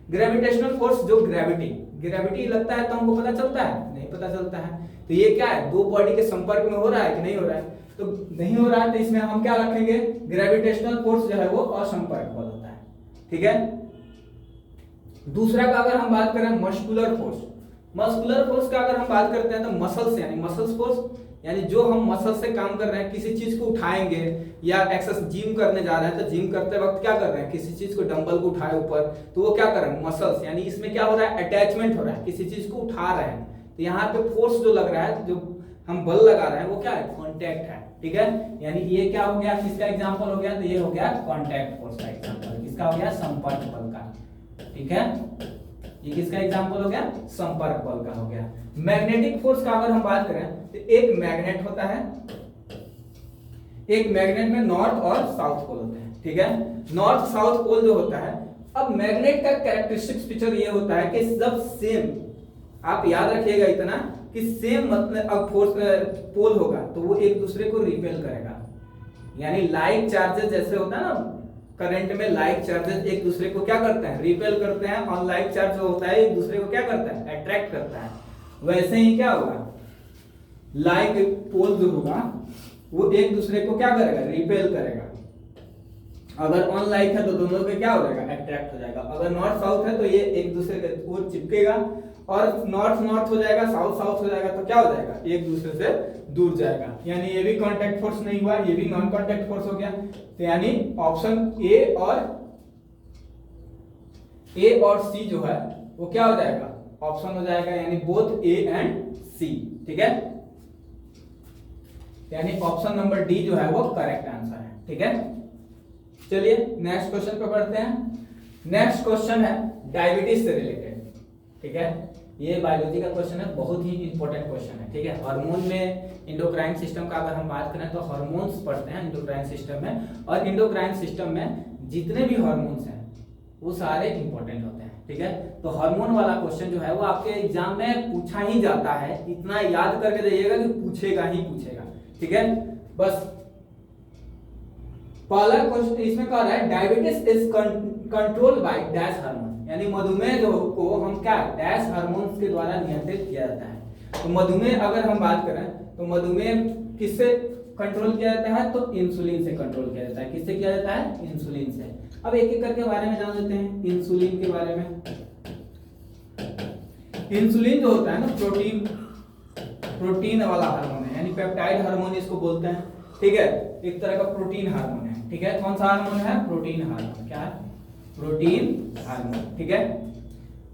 ग्रेविटेशनल फोर्स जो ग्रेविटी लगता है तो हमको पता चलता है? नहीं पता चलता है। तो ये क्या है? दो बॉडी के संपर्क में हो रहा है कि नहीं हो रहा है? तो नहीं हो रहा है, तो इसमें हम क्या रखेंगे? ग्रेविटेशनल फोर्स जो है वो असंपर्क बल होता है। ठीक है, दूसरा का अगर हम बात करें मस्कुलर फोर्स का अगर हम बात करते हैं तो मसल्स यानी मसल्स फोर्स, यानी जो हम मसल से काम कर रहे हैं, किसी चीज को उठाएंगे या एक्सरसाइज जिम करने जा रहे हैं तो जिम करते वक्त क्या कर रहे हैं? किसी चीज को डंबल को उठाए ऊपर, तो वो क्या कर रहे हैं? मसल्स, यानी इसमें क्या हो रहा है? अटैचमेंट हो रहा है, किसी चीज को उठा रहे हैं, तो यहाँ पे फोर्स जो लग रहा है, जो हम बल लगा रहे हैं वो क्या है? कांटेक्ट है। ठीक है, यानी ये क्या हो गया? किसका एग्जांपल हो गया? तो ये हो गया कांटेक्ट फोर्स का एग्जांपल। किसका हो गया? संपर्क बल का। ठीक है, ये किसका एग्जांपल हो गया? संपर्क बल का हो गया। मैग्नेटिक फोर्स का अगर हम बात करें तो एक मैग्नेट होता है, एक मैग्नेट में नॉर्थ और साउथ पोल होते हैं। ठीक है, नॉर्थ साउथ पोल जो होता है, अब मैग्नेट का कैरेक्टरिस्टिक्स फीचर ये होता है कि जब सेम, आप याद रखिएगा इतना कि सेम मतलब अब फोर्स पोल होगा तो वो एक दूसरे को रिपेल करेगा, यानी लाइक चार्जेस जैसे होता है ना करंट में, लाइक चार्जेस एक दूसरे को क्या करते हैं? रिपेल करते हैं, और लाइक चार्ज जो होता है एक दूसरे को क्या करता है? अट्रैक्ट करता है। वैसे ही क्या होगा? लाइक पोल जो होगा वो एक दूसरे को क्या करेगा? रिपेल करेगा। अगर ऑन लाइक है तो दोनों के क्या हो जाएगा? अट्रैक्ट हो जाएगा। अगर नॉर्थ साउथ है तो ये एक दूसरे के वो चिपकेगा, और नॉर्थ हो जाएगा, साउथ हो जाएगा, तो क्या हो जाएगा? एक दूसरे से दूर जाएगा। यानी ये भी कांटेक्ट फोर्स नहीं हुआ, ये भी नॉन कांटेक्ट फोर्स हो गया। तो यानी ऑप्शन ए और सी जो है वो क्या हो जाएगा? ऑप्शन हो जाएगा, यानी बोथ ए एंड सी। ठीक है, यानी ऑप्शन नंबर डी जो है वो करेक्ट आंसर है। ठीक है, चलिए नेक्स्ट क्वेश्चन पे बढ़ते हैं। नेक्स्ट क्वेश्चन है डायबिटीज से रिलेटेड। ठीक है, ये बायोलॉजी का क्वेश्चन है, बहुत ही इंपॉर्टेंट क्वेश्चन है। ठीक है, हार्मोन में एंडोक्राइन सिस्टम का अगर हम बात करें तो हार्मोन्स पढ़ते हैं एंडोक्राइन सिस्टम में, और एंडोक्राइन सिस्टम में जितने भी हार्मोन्स हैं वो सारे इंपॉर्टेंट होते हैं। ठीक है, तो हार्मोन वाला क्वेश्चन जो है वो आपके एग्जाम में पूछा ही जाता है, इतना याद करके जाइएगा कि पूछेगा ही पूछेगा। ठीक है, बस पहला क्वेश्चन इसमें कह रहा है diabetes is control by dash hormone, यानी मधुमेह जो को हम क्या डैश हार्मोन्स के द्वारा नियंत्रित किया जाता है। तो मधुमेह अगर हम बात करें तो मधुमेह किससे कंट्रोल किया जाता है, तो इंसुलिन से कंट्रोल किया जाता है। किससे किया जाता है, इंसुलिन से। अब एक एक करके बारे में जान लेते हैं इंसुलिन के बारे में। इंसुलिन जो होता है ना प्रोटीन वाला हार्मोन है, यानी पेप्टाइड हार्मोन इसको बोलते हैं। ठीक है, एक तरह का प्रोटीन हार्मोन है। ठीक है, कौन सा हार्मोन है, प्रोटीन हार्मोन। क्या है, प्रोटीन हार्मोन। ठीक है,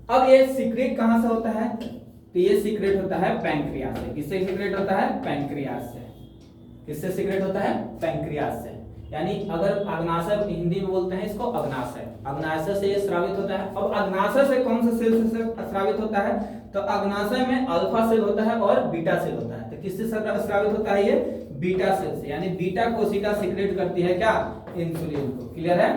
अब ये सीक्रेट कहां से होता है, तो ये सीक्रेट होता है पैंक्रियास से। किससे सीक्रेट होता है, पैंक्रियास से। किससे सीक्रेट होता है, पैंक्रियास से। यानी अगर अग्नाशय, हिंदी में बोलते हैं इसको अग्नाशय, अग्नाशय से ये स्रावित होता है। अब अग्नाशय से कौन सा सेल से स्रावित होता है, तो अग्नाशय में अल्फा सेल होता है और बीटा सेल होता है। तो किससे स्रावित होता है, ये बीटा सेल से। यानी बीटा कोशिका सीक्रेट करती है क्या, इंसुलिन को। क्लियर है,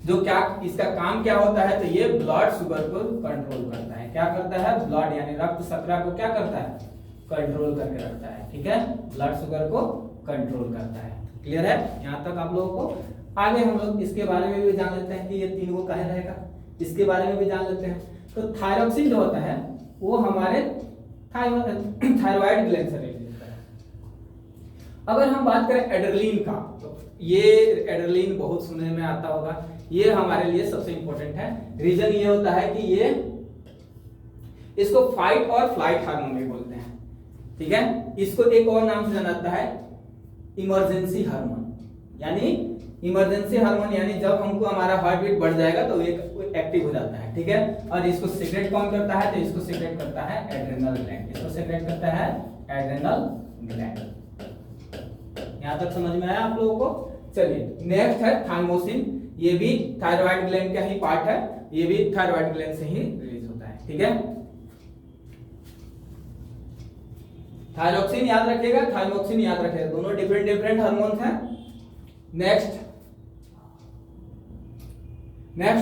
जो क्या इसका काम क्या होता है, तो ये ब्लड शुगर को कंट्रोल करता है। क्या करता है, ब्लड यानी रक्त शर्करा को क्या करता है, कंट्रोल करके रखता है। ठीक है, ब्लड शुगर को कंट्रोल करता है। क्लियर है, यहाँ तक आप लोगों को। आगे हम लोग इसके बारे में भी जान लेते हैं कि ये तीन को कहे रहेगा, इसके बारे में भी जान लेते हैं। तो थायरॉक्सिन जो होता है वो हमारे थायराइड ग्लैंड से रिलीज होता है। अगर हम बात करें एड्रेनलिन का, तो ये एड्रेनलिन बहुत सुनने में आता होगा, ये हमारे लिए सबसे इंपॉर्टेंट है। रीजन ये होता है कि ये इसको फाइट और फ्लाइट हार्मोन भी बोलते हैं। ठीक है, इसको एक और नाम से जाना जाता है इमरजेंसी हार्मोन। यानी इमरजेंसी हार्मोन यानी जब हमको हमारा हार्ट बीट बढ़ जाएगा तो एक एक्टिव हो जाता है। ठीक है, और इसको सीक्रेट कौन करता है, तो इसको सीक्रेट करता है एड्रेनल ग्लैंड। इसको सीक्रेट करता है एड्रेनल ग्लैंड। यहां तक समझ में आया आप लोगों को। चलिए नेक्स्ट है थाइमोसिन, ये भी थायराइड ग्लैंड का ही पार्ट है, ये भी थायराइड ग्लैंड से ही रिलीज होता है। ठीक है, थायरोक्सिन याद रखिएगा, थाइमोक्सिन याद रखिएगा, दोनों डिफरेंट हार्मोन्स हैं। नेक्स्ट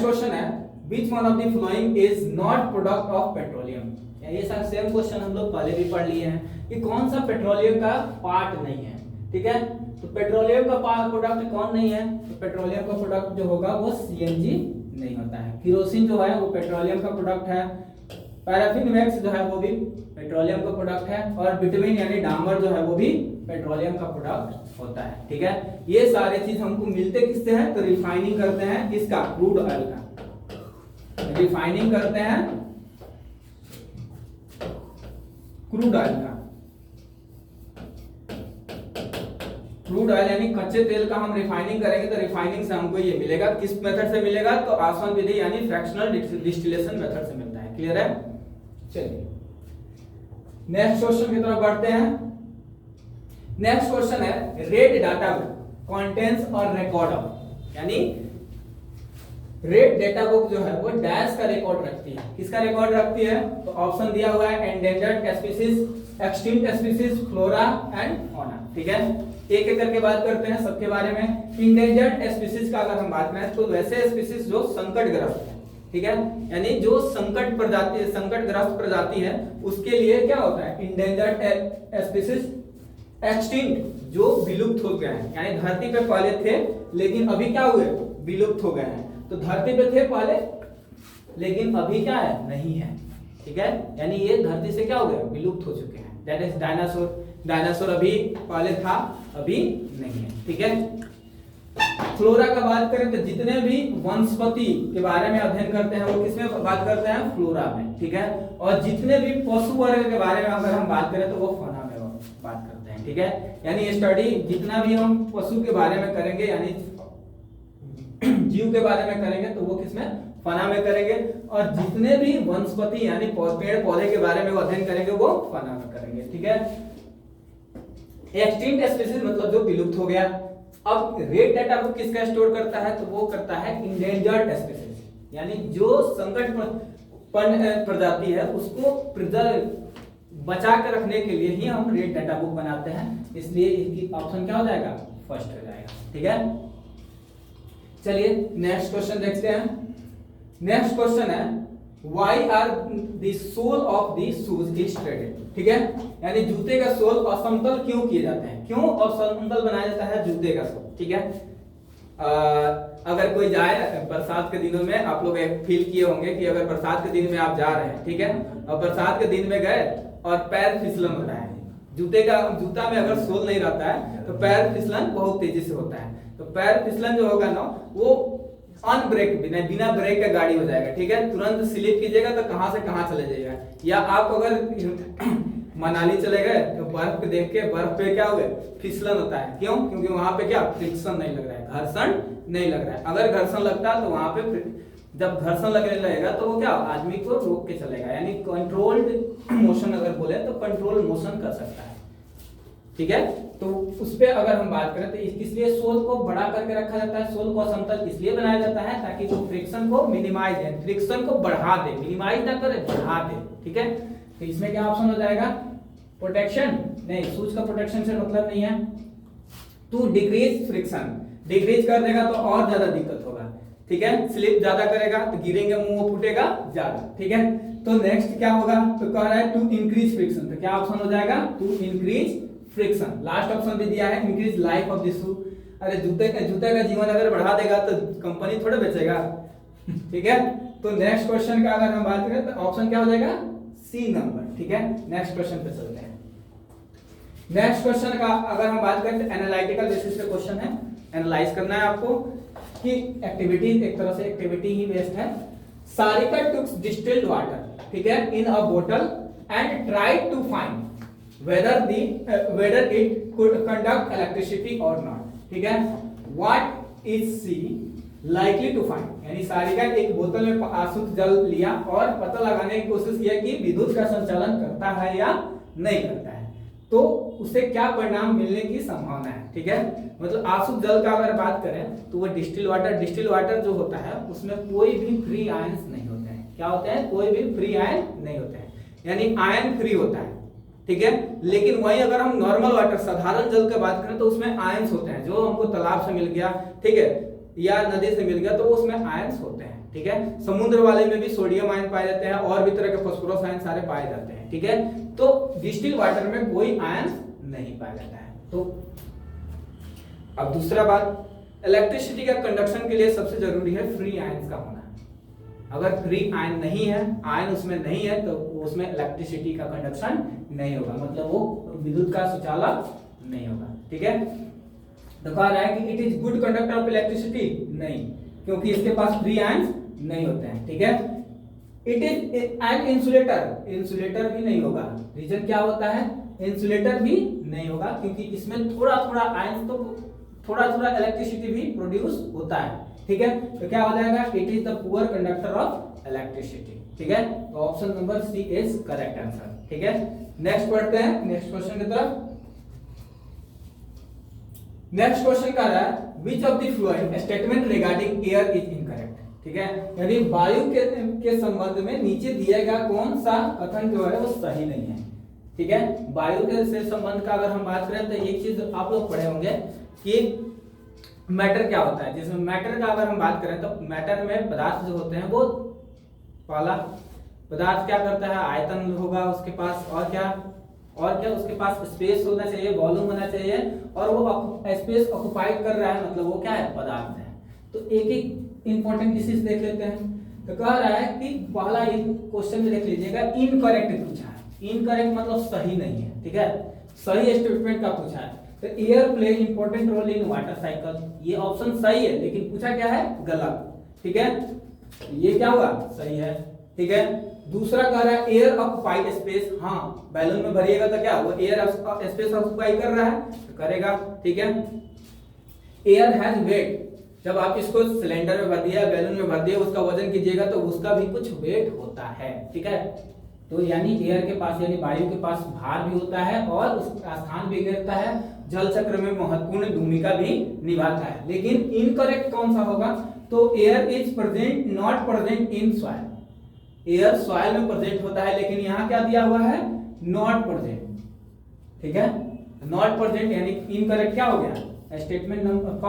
क्वेश्चन है which one of the following is not product of petroleum। ये सब सेम क्वेश्चन हम लोग पहले भी पढ़ लिए हैं कि कौन सा पेट्रोलियम का पार्ट नहीं है। ठीक है, तो पेट्रोलियम का प्रोडक्ट कौन नहीं है, तो पेट्रोलियम का प्रोडक्ट जो होगा वो सीएनजी नहीं होता है। केरोसिन जो है वो पेट्रोलियम का प्रोडक्ट है। पैराफिन वैक्स जो है वो भी पेट्रोलियम का प्रोडक्ट है। और बिटुमिन यानी डामर जो है वो भी पेट्रोलियम का प्रोडक्ट होता है। ठीक है, ये सारे चीज हमको मिलते किससे हैं, तो रिफाइनिंग करते हैं किसका, क्रूड ऑयल का। रिफाइनिंग करते हैं क्रूड ऑयल का। क्रूड ऑयल यानी कच्चे तेल का हम रिफाइनिंग करेंगे तो रिफाइनिंग से हमको ये मिलेगा। किस मेथड से मिलेगा, तो आसवन विधि यानी फ्रैक्शनल डिस्टिलेशन मेथड से मिलता है। क्लियर है, चलिए नेक्स्ट क्वेश्चन की तरफ बढ़ते हैं। नेक्स्ट क्वेश्चन है रेड डाटा बुक कंटेंट्स और रिकॉर्ड ऑफ, यानी रेड डेटा बुक जो है वो डैश का रिकॉर्ड रखती है। किसका रिकॉर्ड रखती है, तो ऑप्शन दिया हुआ है endangered species, extinct species, flora and fauna. ठीक है, एक एक करके बात करते हैं सबके बारे में। इंडेंजर्ड स्पीशीज का अगर हम बात करें तो वैसे स्पीशीज जो संकटग्रस्त है। ठीक है, यानी जो संकटग्रस्त प्रजाति है उसके लिए क्या होता है, इंडेंजर्ड स्पीशीज। एक्सटिंक्ट जो विलुप्त हो गए हैं, यानी धरती पे पहले थे लेकिन अभी क्या हुए, विलुप्त हो गए हैं। तो धरती पे थे पहले लेकिन अभी क्या है, नहीं है। ठीक है, यानी ये धरती से क्या हो गए, विलुप्त हो चुके हैं। That is dinosaur. डायनासोर अभी पहले था, अभी नहीं है। ठीक है, फ्लोरा का बात करें तो जितने भी वनस्पति के बारे में अध्ययन करते हैं वो किसमें बात करते हैं, फ्लोरा में। ठीक है, और जितने भी पशु वर्ग के बारे में अगर हम बात करें तो वो फौना में बात करते हैं। ठीक है, यानी स्टडी जितना भी हम पशु के बारे में करेंगे यानी जीव के बारे में करेंगे तो वो किसमें, फना में करेंगे। और जितने भी वनस्पति यानी पेड़ पौधे के बारे में वो अध्ययन करेंगे वो फना में करेंगे। ठीक है, एक्सटिंक्ट स्पीशीज मतलब जो विलुप्त हो गया। अब रेड डाटा बुक किसका स्टोर करता है, तो वो करता है इंडेंजर्ड स्पीशीज, यानी जो संकट प्रजाति है उसको बचा कर रखने के लिए ही हम रेड डाटा बुक बनाते हैं। इसलिए इसकी ऑप्शन क्या हो जाएगा, फर्स्ट हो जाएगा। ठीक है, चलिए नेक्स्ट क्वेश्चन देखते हैं। नेक्स्ट क्वेश्चन है why are the sole of the shoes is threaded, ठीक है, यानी जूते का सोल असमतल क्यों किए जाते हैं, क्यों असमतल बनाया जाता है जूते का सोल, ठीक है। अगर कोई जाए बरसात के दिनों में, आप लोग फील किए होंगे कि अगर बरसात के दिन में आप जा रहे हैं, ठीक है, और बरसात के दिन में गए और पैर फिसलन हो रहा है, जूता में अगर सोल नहीं रहता है तो पैर फिसलन बहुत तेजी से होता है, तो पैर फिसलन जो होगा ना वो अनब्रेक बिना ब्रेक का गाड़ी हो जाएगा, ठीक है, तुरंत स्लिप कीजिएगा तो कहां से कहां चले जाएगा। या आप अगर मनाली चले गए तो बर्फ को देख के बर्फ पे क्या हुए फिसलन होता है, क्यों, क्योंकि वहां पे क्या फ्रिक्शन नहीं लग रहा है, घर्षण नहीं लग रहा है। अगर घर्षण लगता है तो वहां पे जब घर्षण लगने लगेगा तो वो क्या आदमी को रोक के चलेगा, यानी कंट्रोल्ड मोशन अगर बोले तो कंट्रोल मोशन कर सकता है, ठीक है। तो उस पे अगर हम बात करें तो इसलिए सोल को बड़ा करके रखा जाता है, सोल को समतल इसलिए बनाया जाता है ताकि वो फ्रिक्शन को मिनिमाइज है, फ्रिक्शन को बढ़ा दे, मिनिमाइज ना करे बढ़ा दे, ठीक है। तो इसमें क्या ऑप्शन हो जाएगा, प्रोटेक्शन नहीं, शूज का प्रोटेक्शन से मतलब नहीं है, टू डिक्रीज फ्रिक्शन, डिक्रीज कर देगा तो और ज्यादा दिक्कत होगा, ठीक है, स्लिप ज्यादा करेगा तो गिरेंगे, मुंह फूटेगा ज्यादा, ठीक है। तो नेक्स्ट क्या होगा, तो कह रहा है टू इंक्रीज फ्रिक्शन, तो क्या ऑप्शन हो जाएगा, to increase friction. Last option भी दिया है increase life of the shoe, अरे जूते का जीवन अगर बढ़ा देगा तो कंपनी थोड़े बेचेगा, ठीक है। तो नेक्स्ट क्वेश्चन का अगर हम बात करें तो ऑप्शन क्या हो जाएगा, सी नंबर, ठीक है। नेक्स्ट क्वेश्चन पे चलते हैं। नेक्स्ट क्वेश्चन का अगर हम बात करें तो एनालिटिकल बेसिस पे क्वेश्चन है, एनालाइज करना है आपको कि एक्टिविटी एक तरह से एक्टिविटी ही बेस्ड है। सारिका टुक डिस्टिल्ड वाटर, ठीक है, इन अ बोतल and tried to find whether it could conduct electricity or not, ठीक है। What is she likely to find, यानी सारिका एक बोतल में आशुद्ध जल लिया और पता लगाने की कोशिश किया कि विद्युत का संचालन करता है या नहीं करता है, तो उसे क्या परिणाम मिलने की संभावना है, ठीक है। मतलब आशुद्ध जल का अगर बात करें तो वो डिस्टिल वाटर जो होता है उसमें कोई भी फ्री आयंस नहीं होते हैं, क्या होते हैं, कोई भी फ्री आयन नहीं होते हैं, यानी आयन फ्री होता है, ठीक है। लेकिन वही अगर हम नॉर्मल वाटर साधारण जल की बात करें तो उसमें आयंस होते हैं, जो हमको तालाब से मिल गया, ठीक है, या नदी से मिल गया तो उसमें आयंस होते हैं, ठीक है। समुद्र वाले में भी सोडियम आयन पाए जाते हैं और भी तरह के फास्फोरस आयन सारे पाए जाते हैं, ठीक है। तो डिस्टिल वाटर में कोई आयंस नहीं पाया जाता है। तो अब दूसरा बात, इलेक्ट्रिसिटी का कंडक्शन के लिए सबसे जरूरी है फ्री आयंस का होना। अगर फ्री आयन नहीं है, आयन उसमें नहीं है तो उसमें इलेक्ट्रिसिटी का कंडक्शन नहीं होगा, मतलब वो विद्युत का सुचालक नहीं होगा, ठीक है। तो कह रहा है कि it is good conductor of electricity, नहीं, क्योंकि इसके पास फ्री आयंस नहीं होते हैं, ठीक है। It is an insulator, insulator भी नहीं होगा, रीजन क्या होता है, इंसुलेटर भी नहीं होगा क्योंकि इसमें थोड़ा थोड़ा आयंस तो थोड़ा थोड़ा इलेक्ट्रिसिटी भी प्रोड्यूस होता है, ठीक है। तो क्या हो जाएगा, it is the poor conductor of electricity, ठीक है। तो option number C is correct answer, ठीक है। नेक्स्ट पढ़ते हैं नेक्स्ट क्वेश्चन की तरफ। नेक्स्ट क्वेश्चन का है which of the following statement regarding air is incorrect, ठीक है, यानी वायु के संबंध में नीचे दिया गया कौन सा कथन जो है वो सही नहीं है, ठीक है। वायु के से संबंध का अगर हम बात करें तो एक चीज आप लोग पढ़े होंगे कि मैटर क्या होता है, जिसमें मैटर का अगर हम बात करें तो मैटर में पदार्थ जो होते हैं वो पहला पदार्थ क्या करता है, आयतन होगा उसके पास, और क्या उसके पास स्पेस होना चाहिए, वॉल्यूम होना चाहिए, और वो स्पेस ऑक्युपाइड कर रहा है, मतलब वो क्या है, पदार्थ है। तो एक एक इंपॉर्टेंट डिसीज देख लेते हैं। तो कह रहा है कि पहला क्वेश्चन में देख लीजिएगा इनकरेक्ट पूछा है, इनकरेक्ट मतलब सही नहीं है, ठीक है, सही स्टेटमेंट का पूछा है। तो air play important role in water cycle, ये ऑप्शन सही है, लेकिन पूछा क्या है, गलत, ठीक है। ये क्या हुआ, सही है, ठीक है। दूसरा कह रहा है एयर ऑक्युपाइड स्पेस, हाँ बैलून में भरिएगा तो क्या वो एयर स्पेस ऑक्युपाई कर रहा है, तो करेगा, ठीक है। एयर हैज वेट, जब आप इसको सिलेंडर में भर दिया, बैलून में भर दिया, उसका वजन कीजिएगा तो उसका भी कुछ वेट होता है, ठीक है। तो यानी एयर के पास यानी वायु के पास भार भी होता है और उसका स्थान भी गिरता है, जल चक्र में महत्वपूर्ण भूमिका भी निभाता है। लेकिन इनकरेक्ट कौन सा होगा, तो air is present not present in soil, air soil में प्रेजेंट होता है, लेकिन यहाँ क्या दिया हुआ है, नॉट प्रेजेंट, ठीक है। नॉट प्रेजेंट यानी इनकरेक्ट क्या हो गया, स्टेटमेंट नंबर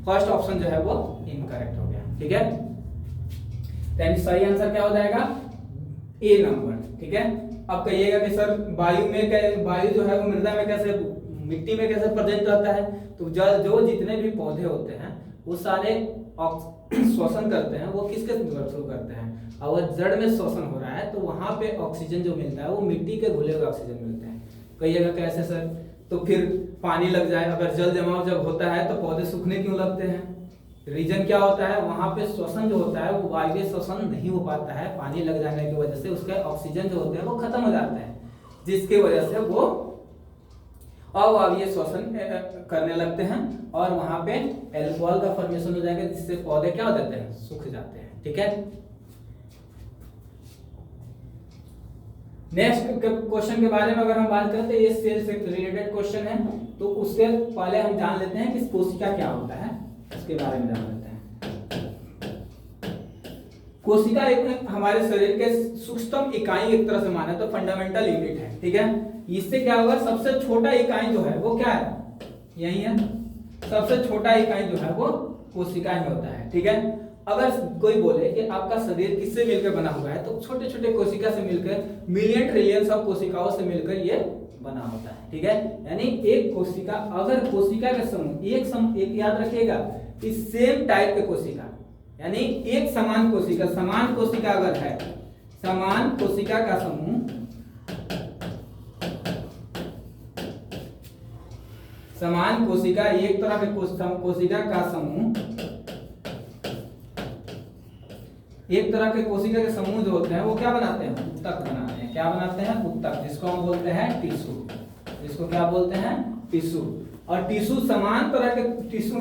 फर्स्ट ऑप्शन जो है वो इनकरेक्ट हो गया। ठीक है, यानी सही आंसर क्या हो जाएगा, ए नंबर। ठीक है, अब कहिएगा कि सर वायु जो है वो मृदा में कैसे, मिट्टी में कैसे प्रेजेंट रहता है। तो जो जितने भी पौधे होते हैं वो सारे श्वसन करते हैं, वो किसके थ्रू करते हैं, अगर जड़ में श्वसन हो रहा है तो वहां पे ऑक्सीजन जो मिलता है वो मिट्टी के घुले हुए ऑक्सीजन मिलते हैं। कहिएगा कैसे सर, तो फिर पानी लग जाए, अगर जल जमाव जब होता है तो पौधे सूखने क्यों लगते हैं, रीजन क्या होता है, वहां पे श्वसन जो होता है वो वायवीय श्वसन नहीं हो पाता है, पानी लग जाने की वजह से उसके ऑक्सीजन जो होते हैं वो खत्म हो जाते हैं, जिसकी वजह से वो अवायवीय श्वसन करने लगते हैं और वहां पे एल्कोहल का फॉर्मेशन हो जाएगा, जिससे पौधे क्या हो जाते हैं, सूख जाते हैं। ठीक है, नेक्स्ट क्वेश्चन के बारे में अगर हम बात करें तो ये सेल से रिलेटेड क्वेश्चन है, तो उससे पहले हम जान लेते हैं कि कोशिका क्या होता है, इसके बारे में जान लेते हैं। कोशिका एक हमारे शरीर के सूक्ष्मतम इकाई एक तरह से माने तो फंडामेंटल यूनिट है। ठीक है, इससे क्या होगा, सबसे छोटा इकाई जो है वो क्या है, यही है, सबसे छोटा इकाई जो है वो कोशिका ही होता है। ठीक है, अगर कोई बोले कि आपका शरीर किससे मिलकर बना हुआ है, तो छोटे छोटे कोशिका से मिलकर, मिलियन ट्रिलियन ऑफ कोशिकाओं से मिलकर ये बना होता है। ठीक है, यानी एक कोशिका, अगर कोशिका का समूह एक याद रखिएगा कि सेम टाइप के कोशिका, यानी एक समान कोशिका अगर है, समान कोशिका का समूह, समान कोशिका, एक तरह के कोशिका का समूह, एक तरह के कोशिका के समूह जो होते हैं वो क्या बनाते हैं, उत्तक बनाते हैं। क्या बनाते हैं, उत्तक, जिसको हम बोलते हैं टिश्यू, जिसको क्या बोलते हैं, टिश्यू। और टिश्यू समान तरह के टिश्यू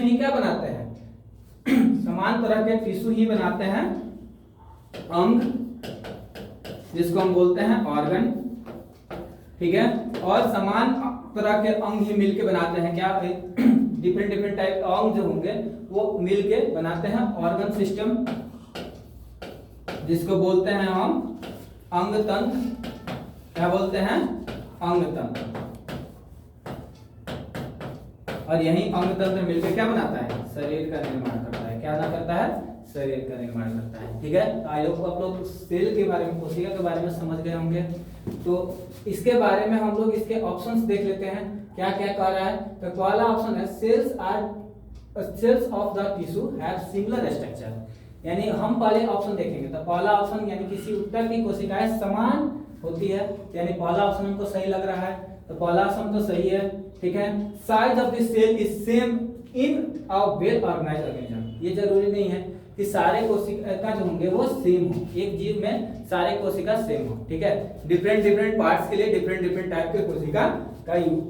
ही क्या बनाते हैं, समान तरह के टिश्यू ही बनाते हैं अंग, जिसको हम बोलते हैं ऑर्गन। ठीक है, और समान तरह के अंग ही मिलके बनाते हैं क्या, डिफरेंट टाइप अंग जो होंगे वो मिलके बनाते हैं ऑर्गन सिस्टम, जिसको बोलते हैं हम अंग तंत्र। क्या बोलते हैं, अंग तंत्र। और यही अंग तंत्र मिलकर क्या बनाता है, शरीर का निर्माण करता है। क्या करता है, शरीर का निर्माण करता है। ठीक है, आई होप आप लोग सेल के बारे में, कोशिका के बारे में समझ गए होंगे। तो इसके बारे में हम लोग इसके ऑप्शंस देख लेते हैं, क्या क्या कह रहा है। तो पहला ऑप्शन है cells of the tissue have similar structure, यानी हम पहले ऑप्शन देखेंगे तो पहला ऑप्शन यानी किसी उत्तक की कोशिकाएं समान होती है, यानी पहला ऑप्शन हमको सही लग रहा है, तो पहला ऑप्शन तो सही है। ठीक है, size of the cell is same in a well organised organism, ये जरूरी नहीं है कि सारे कोशिका जो होंगे वो सेम हो, एक जीव में सारे कोशिका सेम हो। ठीक है, डिफरेंट पार्ट्स के लिए डिफरेंट टाइप के कोशिका का यूज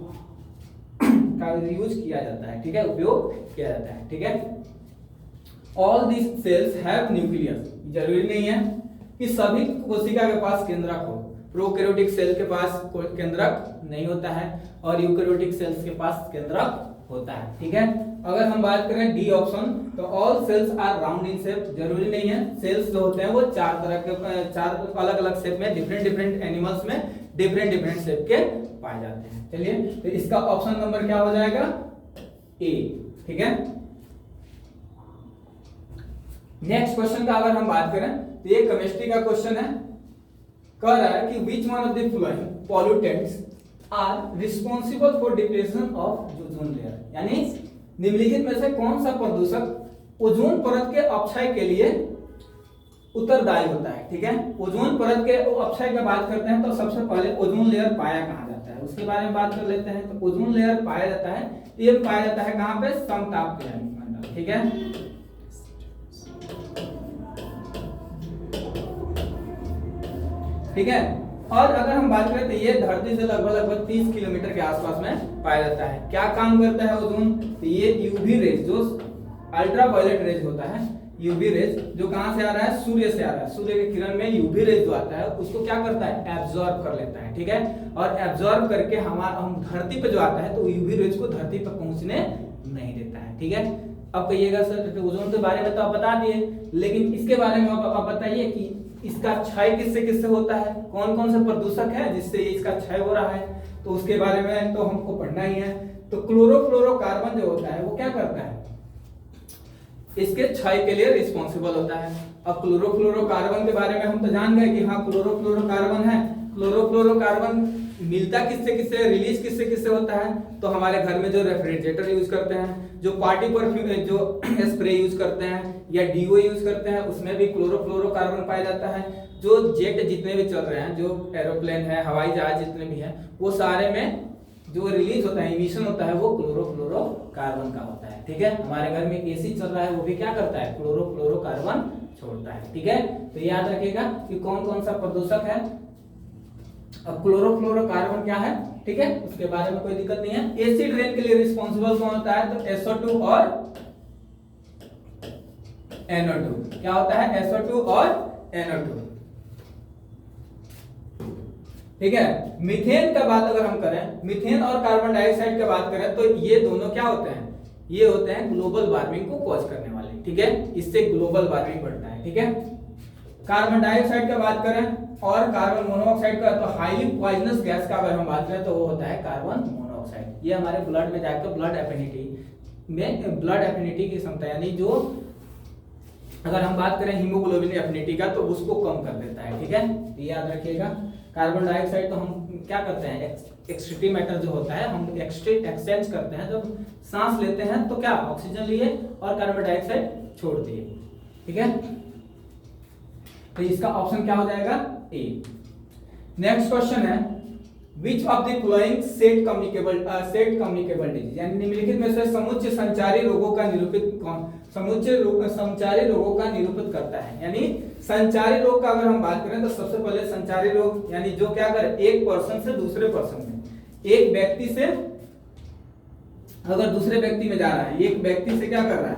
किया जाता है। ठीक है, उपयोग किया जाता है। ठीक है, all this cells have nucleus, जरूरी नहीं है कि सभी कोशिका के पास केंद्रक हो, प्रोकैरियोटिक सेल के पास केंद्रक नहीं होता है और यूकैरियोटिक सेल्स के पास केंद्रक होता है। ठीक है, अगर हम बात करें डी ऑप्शन, तो all cells are round in shape, जरूरी नहीं है, सेल्स जो होते हैं वो चार अलग अलग शेप में, डिफरेंट एनिमल्स में डिफरेंट शेप के पाए जाते हैं। चलिए, तो इसका ऑप्शन नंबर क्या हो जाएगा, ए। ठीक है, नेक्स्ट क्वेश्चन का अगर हम बात करें तो ये केमिस्ट्री का क्वेश्चन है, कह रहा है कि which one of the following pollutants are responsible for depletion of ozone layer, यानी निम्नलिखित में से कौन सा प्रदूषक ओजोन परत के अपक्षय के लिए उत्तरदायी होता है। ठीक है, ओजोन परत के अपक्षय की बात करते हैं तो सबसे पहले ओजोन लेयर पाया कहाँ जाता है, उसके बारे में बात कर लेते हैं। तो ओजोन लेयर पाया जाता है, ये पाया जाता है कहाँ पे, समताप मंडल। ठीक है, ठीक है, और अगर हम बात करें तो ये धरती से लगभग 30 किलोमीटर के आसपास में पाया जाता है। क्या काम करता है ओजोन, तो ये यूवी रेज, जो अल्ट्रावायलेट रेज होता है, यूवी रेज जो कहां से आ रहा है, सूर्य से आ रहा है, सूर्य के किरण में यूवी रेज जो आता है उसको क्या करता है, एब्जॉर्ब कर लेता है। ठीक है, और एब्जॉर्ब करके हम धरती पे जो आता है तो यूवी रेज को धरती पर पहुंचने नहीं देता है। ठीक है, अब कहिएगा सर ओजोन के बारे में तो आप बता दिए, लेकिन इसके बारे में आप बताइए कि इसका क्षय किससे होता है, कौन कौन से प्रदूषक है जिससे इसका क्षय हो रहा है, तो उसके बारे में तो हमको पढ़ना ही है। तो क्लोरोफ्लोरोकार्बन जो होता है वो क्या करता है, इसके क्षय के लिए रिस्पॉन्सिबल होता है। अब क्लोरोफ्लोरोकार्बन के बारे में हम तो जान गए कि हाँ क्लोरोफ्लोरोकार्बन है। क्लोरोफ्लोरोकार्बन मिलता किससे किससे, रिलीज किससे किससे होता है, तो हमारे घर में जो रेफ्रिजरेटर यूज करते हैं, जो पार्टी परफ्यूम जो स्प्रे यूज करते हैं या डीओ यूज करते हैं, उसमें भी क्लोरोफ्लोरोकार्बन पाया जाता है। जो जेट जितने भी चल रहे हैं, जो एरोप्लेन है, हवाई जहाज जितने भी हैं, वो सारे में जो रिलीज होता है, इमिशन होता है, वो क्लोरोफ्लोरोकार्बन का होता है। ठीक है, हमारे घर में एसी चल रहा है, वो भी क्या करता है, क्लोरोफ्लोरोकार्बन छोड़ता है। ठीक है, तो याद रखिएगा कि कौन कौन सा प्रदूषक है। अब क्लोरोफ्लोरोकार्बन क्या है, ठीक है, उसके बारे में कोई दिक्कत नहीं है। एसिड रेन के लिए रिस्पॉन्सिबल कौन होता है, तो SO2 और NO2। क्या होता है, SO2 और NO2। ठीक है, मीथेन का बात अगर हम करें, मीथेन और कार्बन डाइऑक्साइड की बात करें, तो ये दोनों क्या होते हैं, ये होते हैं ग्लोबल वार्मिंग को कॉज करने वाले। ठीक है, इससे ग्लोबल वार्मिंग बढ़ता है। ठीक है, कार्बन डाइऑक्साइड की बात करें और कार्बन मोनोऑक्साइड का, तो हाईली पॉइजनस गैस का अगर हम बात करें तो वो होता है कार्बन मोनोऑक्साइड। ये हमारे ब्लड में जाकर ब्लड एफिनिटी की क्षमता, यानी जो अगर हम बात करें हीमोग्लोबिन एफिनिटी का, तो उसको कम कर देता है। ठीक है, ये याद रखिएगा। कार्बन डाइऑक्साइड तो हम क्या करते हैं, एक्सक्रीटरी मैटर जो होता है, हम एक्सचेंज करते हैं। जब सांस लेते हैं तो क्या, ऑक्सीजन लिए और कार्बन डाइऑक्साइड छोड़ दिए। ठीक है, तो इसका ऑप्शन क्या हो जाएगा, ए। नेक्स्ट क्वेश्चन है, which of the following set communicable disease, यानी निम्नलिखित में से समुच्चय संचारी रोगों का निरूपित कौन, संचारी रोगों का निरूपित करता है। यानी संचारी रोग का अगर हम बात करें तो सबसे पहले संचारी रोग, यानी जो क्या करे, एक पर्सन से दूसरे पर्सन में, एक व्यक्ति से अगर दूसरे व्यक्ति में जा रहा है, एक व्यक्ति से क्या कर रहा है,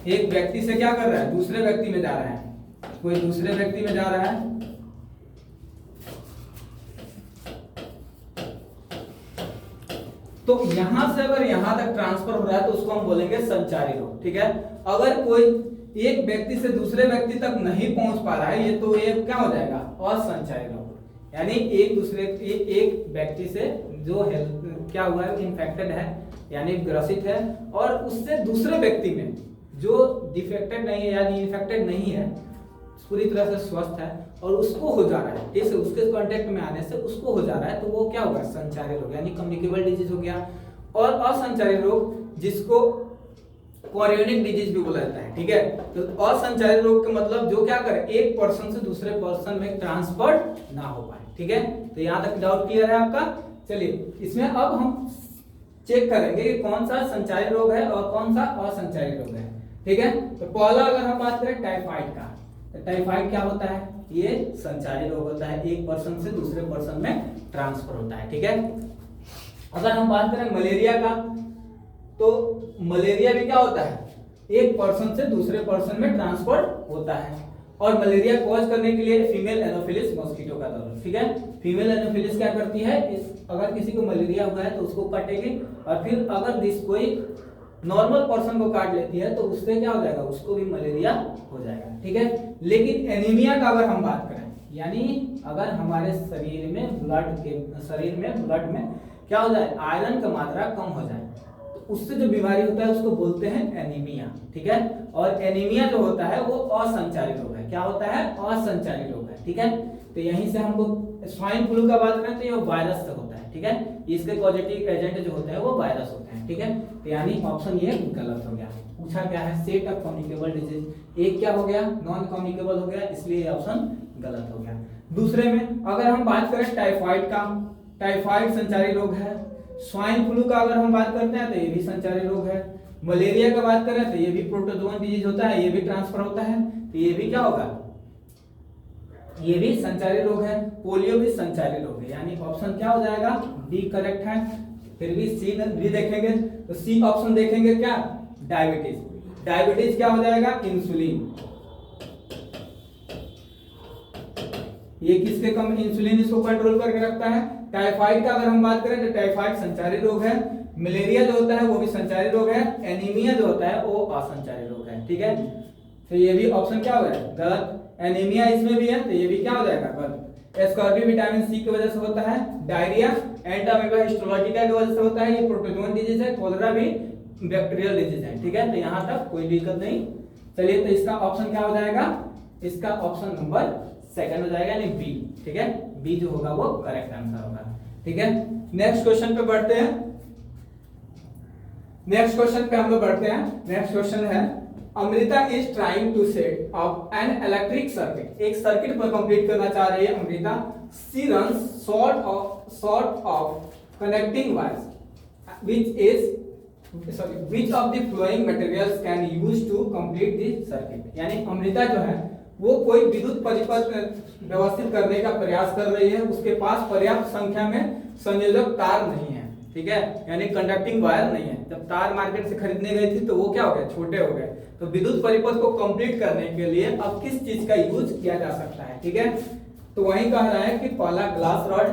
एक व्यक्ति से क्या कर रहा है, दूसरे व्यक्ति में जा रहा है, कोई दूसरे व्यक्ति में जा रहा है, तो यहां से अगर यहां तक ट्रांसफर हो रहा है तो उसको हम बोलेंगे संचारी रोग। ठीक है, अगर कोई एक व्यक्ति से दूसरे व्यक्ति तक नहीं पहुंच पा रहा है, ये तो ये क्या हो जाएगा, असंचारी रोग। यानी एक व्यक्ति से जो हेल्थ क्या हुआ है, इन्फेक्टेड है यानी ग्रसित है, और उससे दूसरे व्यक्ति में जो डिफेक्टेड नहीं है यानी इन्फेक्टेड नहीं है, पूरी तरह से स्वस्थ है और उसको हो जा रहा है, इसे उसके कांटेक्ट में आने से उसको हो जा रहा है, तो वो क्या होगा, संचारी रोग यानी कम्युनिकेबल डिजीज हो गया। और असंचारी रोग जिसको कोरियोनिक डिजीज भी बोला जाता है। ठीक है, तो असंचारी रोग का मतलब जो क्या करे, एक पर्सन से दूसरे पर्सन में ट्रांसफर ना हो पाए। ठीक है, तो यहां तक डाउट क्लियर है आपका। चलिए, इसमें अब हम चेक करेंगे कि कौन सा संचारी रोग है और कौन सा असंचारी रोग है। ठीक है, तो पहला अगर हम बात करें टाइफाइड का, तो टाइफाइड क्या होता है, ये संचारी रोग होता है, एक पर्सन से दूसरे पर्सन में ट्रांसफर होता है। ठीक है, अगर हम बात करें मलेरिया का, तो मलेरिया भी क्या होता है, एक पर्सन से दूसरे पर्सन में ट्रांसफर होता है, और मलेरिया कॉज करने के लिए फीमेल एनोफिलिस मॉस्किटो का दौर। ठीक है, फीमेल एनोफिलिस क्या करती है, अगर किसी को मलेरिया हुआ है तो उसको काटेगी, और फिर अगर कोई नॉर्मल पर्सन को काट लेती है तो उससे क्या हो जाएगा, उसको भी मलेरिया हो जाएगा। ठीक है, लेकिन एनीमिया का अगर हम बात करें, यानी अगर हमारे शरीर में ब्लड में क्या हो जाए, आयरन का मात्रा कम हो जाए, तो उससे जो बीमारी होता है उसको बोलते हैं एनीमिया। ठीक है, और एनीमिया जो होता है वो असंचारी रोग है। क्या होता है, असंचारी रोग है। ठीक है, तो यहीं से हमको स्वाइन फ्लू का बात करें तो ये वायरस से होता है। ठीक है, इसके पॉजिटिव एजेंट जो होते हैं वो वायरस होते हैं। ठीक है, तो यानी ऑप्शन ये गलत हो गया। पूछा क्या है, सेट ऑफ कम्युनिकेबल डिजीज, एक क्या हो गया, नॉन कम्युनिकेबल हो गया, इसलिए ऑप्शन गलत हो गया। दूसरे में अगर हम बात करें टाइफाइड का, टाइफाइड संचारी रोग है। स्वाइन फ्लू का अगर हम बात करते हैं तो ये भी संचारी रोग है। मलेरिया का बात करें तो ये भी प्रोटोजोन डिजीज होता है, ये भी ट्रांसफर होता है, तो ये भी क्या होगा, ये भी संचारी रोग है। पोलियो भी संचारी रोग है, यानी ऑप्शन क्या हो जाएगा, डी करेक्ट है। फिर भी सी भी देखेंगे तो सी ऑप्शन देखेंगे क्या, डायबिटीज। डायबिटीज क्या हो जाएगा, इंसुलिन। ये किसके कम, इंसुलिन इसको कंट्रोल करके रखता है। टाइफाइड का अगर हम बात करें तो टाइफाइड संचारी रोग है। मलेरिया जो होता है वो भी संचारी रोग है। एनीमिया जो होता है वो असंचारी रोग है। ठीक है, तो ये भी ऑप्शन क्या हो गया, गलत। एनीमिया इसमें भी है तो ये भी क्या हो जाएगा, गलत। एस्कॉर्बिक विटामिन सी की वजह से होता है, डायरिया एंटामीबा हिस्टोलॉजिका की वजह से होता है, ये प्रोटोजोन डिजीज है, कोलेरा भी बैक्टीरियल डिजीज है, ठीक है। तो यहाँ तक कोई दिक्कत नहीं। चलिए तो इसका ऑप्शन क्या हो जाएगा, इसका ऑप्शन नंबर सेकंड हो जाएगा, यानी बी, ठीक है। बी जो होगा वो करेक्ट आंसर होगा, ठीक है। नेक्स्ट क्वेश्चन पे बढ़ते हैं। नेक्स्ट क्वेश्चन पे हम लोग बढ़ते हैं। नेक्स्ट क्वेश्चन है Amrita is trying to set up an electric circuit, एक सर्किट पर कंप्लीट करना चाह रही है Amrita. She runs sort of connecting wires which of the flowing materials can use to complete the circuit। यानी अमृता जो है वो कोई विद्युत परिपथ व्यवस्थित करने का प्रयास कर रही है, उसके पास पर्याप्त संख्या में संयोजक तार नहीं है, ठीक है, यानी कंडक्टिंग वायर नहीं है। जब तार मार्केट से खरीदने गई थी तो वो क्या हो गए, छोटे हो गए। तो विद्युत परिपथ को कंप्लीट करने के लिए अब किस चीज का यूज किया जा सकता है, ठीक है। तो वही कह रहा है कि पहला ग्लास रॉड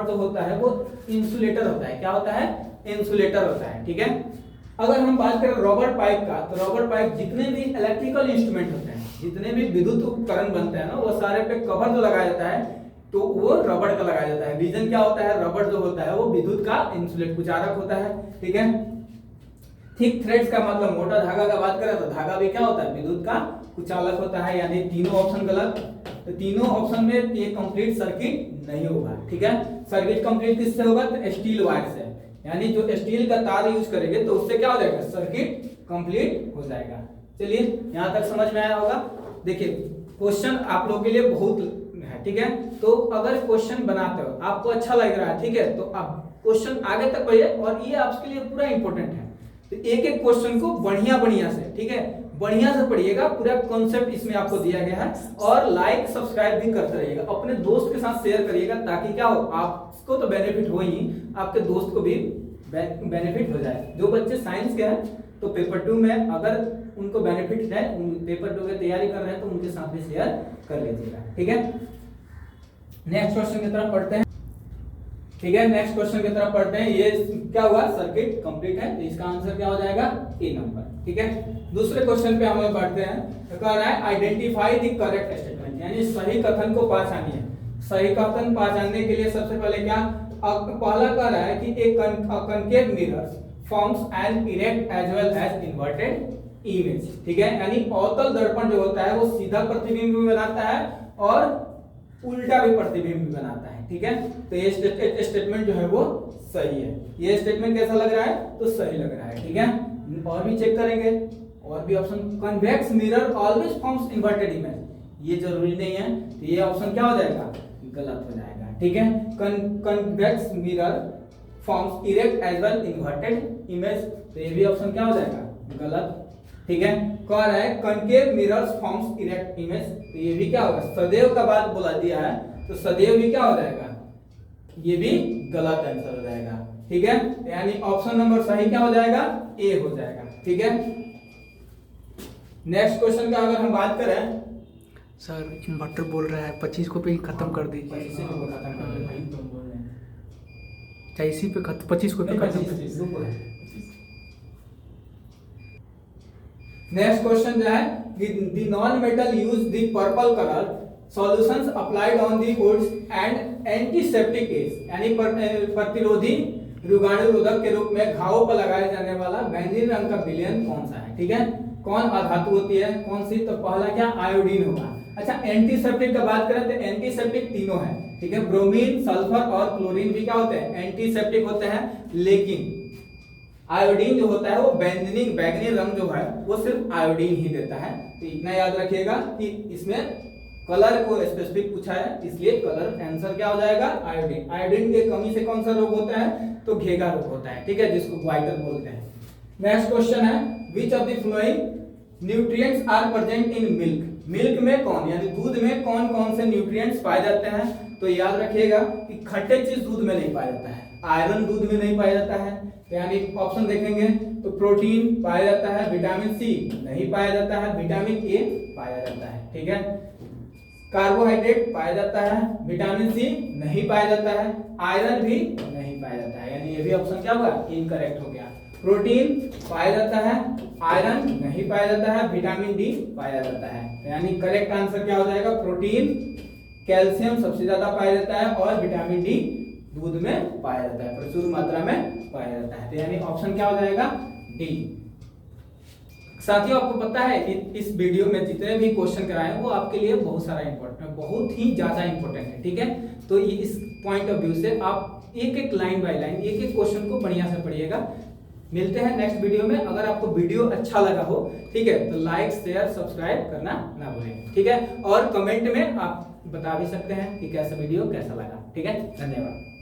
जो होता है वो इंसुलेटर होता है। क्या होता है, इंसुलेटर होता है, ठीक है। अगर हम बात करें रबर पाइप का, तो रबर पाइप जितने भी इलेक्ट्रिकल इंस्ट्रूमेंट होते हैं, जितने भी विद्युत उपकरण बनते हैं ना, वो सारे पे कवर जो लगाया जाता है तो वो रबर का लगाया जाता है। रीजन क्या होता है, रबर जो होता है वो विद्युत का इंसुलेट कुचालक होता है, ठीक है। थिक थ्रेड्स का मतलब मोटा धागा का बात करें तो धागा भी क्या होता है, विद्युत का कुचालक होता है, यानी तीनों ऑप्शन गलत। तो तीनों ऑप्शन में ये कंप्लीट सर्किट नहीं होगा, ठीक है। सर्किट कंप्लीट किससे होगा, तो स्टील वायर से, यानी जो स्टील का तार यूज करेंगे तो उससे क्या हो जाएगा, सर्किट कंप्लीट हो जाएगा। चलिए यहाँ तक समझ में आया होगा। देखिए क्वेश्चन आप लोगों के लिए बहुत है, ठीक है। तो अगर क्वेश्चन बनाते हो आपको अच्छा लग रहा है, ठीक है, तो आप क्वेश्चन आगे तक पढ़िए और ये आपके लिए पूरा इंपॉर्टेंट है। तो एक एक क्वेश्चन को बढ़िया से, ठीक है, बढ़िया से पढ़िएगा, पूरा कॉन्सेप्ट इसमें आपको दिया गया है। और लाइक सब्सक्राइब भी करते रहिएगा, अपने दोस्त के साथ शेयर करिएगा, ताकि क्या हो, आपको तो बेनिफिट हो ही, आपके दोस्त को भी बेनिफिट हो जाए। जो बच्चे साइंस के हैं तो पेपर 2 में अगर उनको बेनिफिट है, पेपर 2 की तैयारी कर रहे हैं तो उनके साथ भी शेयर कर लीजिएगा, ठीक है। नेक्स्ट क्वेश्चन की तरफ पढ़ते हैं, ठीक है। नेक्स्ट क्वेश्चन की तरफ पढ़ते हैं। ये क्या हुआ, सर्किट कंप्लीट है, तो इसका आंसर क्या हो जाएगा, ए नंबर, ठीक है। दूसरे क्वेश्चन पे हम लोग बढ़ते हैं। तो कह रहा है आइडेंटिफाई द करेक्ट स्टेटमेंट, यानी सही कथन को पहचानिए। सही कथन पहचानने के लिए सबसे पहले क्या, पहला कह रहा है कि एक concave mirror forms an erect as well as inverted image, ठीक है। यानी अवतल दर्पण जो होता है वो सीधा प्रतिबिंब भी बनाता है और उल्टा भी प्रतिबिंब भी बनाता है, ठीक है। तो ये स्टेटमेंट जो है वो सही है। ये स्टेटमेंट कैसा लग रहा है, तो सही लग रहा है, ठीक है। और भी चेक करेंगे, और भी option, convex mirror always forms inverted image, ये जरूरी नहीं है, तो ये ऑप्शन क्या हो जाएगा, गलत हो जाएगा, ठीक है। Convex mirror forms erect as well inverted image, तो ये भी ऑप्शन क्या हो जाएगा, गलत, ठीक है। कह रहा है concave mirrors forms erect image, तो ये भी क्या होगा, सदैव का बात बोला दिया है, तो सदैव भी क्या हो जाएगा, ये भी गलत आंसर हो जाएगा, ठीक है। यानी ऑप्शन नंबर सही क्या हो जाएगा, ए हो जाएगा, ठीक है। नेक्स्ट क्वेश्चन का अगर हम बात करें, सर इन्वर्टर बोल रहा है 25 को पे ही खत्म कर दीजिए, 25 को खत्म कर दे भाई, तुम बोल रहे हैं चाहे इसी पे 25 को पे खत्म कर दीजिए। नेक्स्ट क्वेश्चन जो है, the non metal use the purple colour solutions applied on the woods and antiseptic as, यानी प्रतिरोधी रोगाणुरोधक के रूप में घावों पर लगाए जाने वाला बैंगनी रंग का विलयन कौन सा है, ठीक है। कौन अधातु होती है, कौन सी, तो पहला क्या, आयोडीन होगा। अच्छा, एंटीसेप्टिक का बात करें तो एंटीसेप्टिक तीनों है, ठीक है। ब्रोमीन, सल्फर और क्लोरीन भी क्या होते हैं, एंटीसेप्टिक होते हैं, लेकिन आयोडीन जो होता है वो बैंगनी रंग जो है वो सिर्फ आयोडीन ही देता है। तो इतना याद रखिएगा कि इसमें कलर को स्पेसिफिक पूछा है, इसलिए कलर आंसर क्या हो जाएगा, आयोडीन। आयोडीन की कमी से कौन सा रोग होता है, तो घेगा रोग होता है, ठीक है, जिसको ग्वाइटर बोलते हैं। नेक्स्ट क्वेश्चन है, which of the following nutrients are present in milk, milk में कौन, यानी दूध में कौन कौन से न्यूट्रिएंट्स पाए जाते हैं। तो याद रखिएगा कि खट्टे चीज दूध में नहीं पाया जाता है, आयरन दूध में नहीं पाया जाता है, तो यानी ऑप्शन देखेंगे तो प्रोटीन पाया जाता है, विटामिन सी नहीं पाया जाता है, विटामिन ए पाया जाता है, ठीक है। कार्बोहाइड्रेट पाया जाता है, विटामिन सी नहीं पाया जाता है, आयरन भी नहीं पाया जाता है, यानी ये भी ऑप्शन क्या होगा, इनकरेक्ट हो गया। प्रोटीन पाया जाता है, आयरन नहीं पाया जाता है, विटामिन डी पाया जाता है, यानी करेक्ट आंसर क्या हो जाएगा, प्रोटीन कैल्शियम सबसे ज्यादा पाया जाता है और विटामिन डी दूध में पाया जाता है, प्रचुर मात्रा में पाया जाता है। तो यानी ऑप्शन क्या हो जाएगा, डी। साथियों आपको पता है कि इस वीडियो में जितने भी क्वेश्चन कराए हैं वो आपके लिए बहुत सारा इंपॉर्टेंट है, बहुत ही ज्यादा इंपॉर्टेंट है, ठीक है। तो ये इस पॉइंट ऑफ व्यू से आप एक एक लाइन बाय लाइन एक एक क्वेश्चन को बढ़िया से पढ़िएगा। मिलते हैं नेक्स्ट वीडियो में। अगर आपको वीडियो अच्छा लगा हो, ठीक है, तो लाइक शेयर सब्सक्राइब करना ना भूलें, ठीक है। और कमेंट में आप बता भी सकते हैं कि कैसा वीडियो कैसा लगा, ठीक है। धन्यवाद।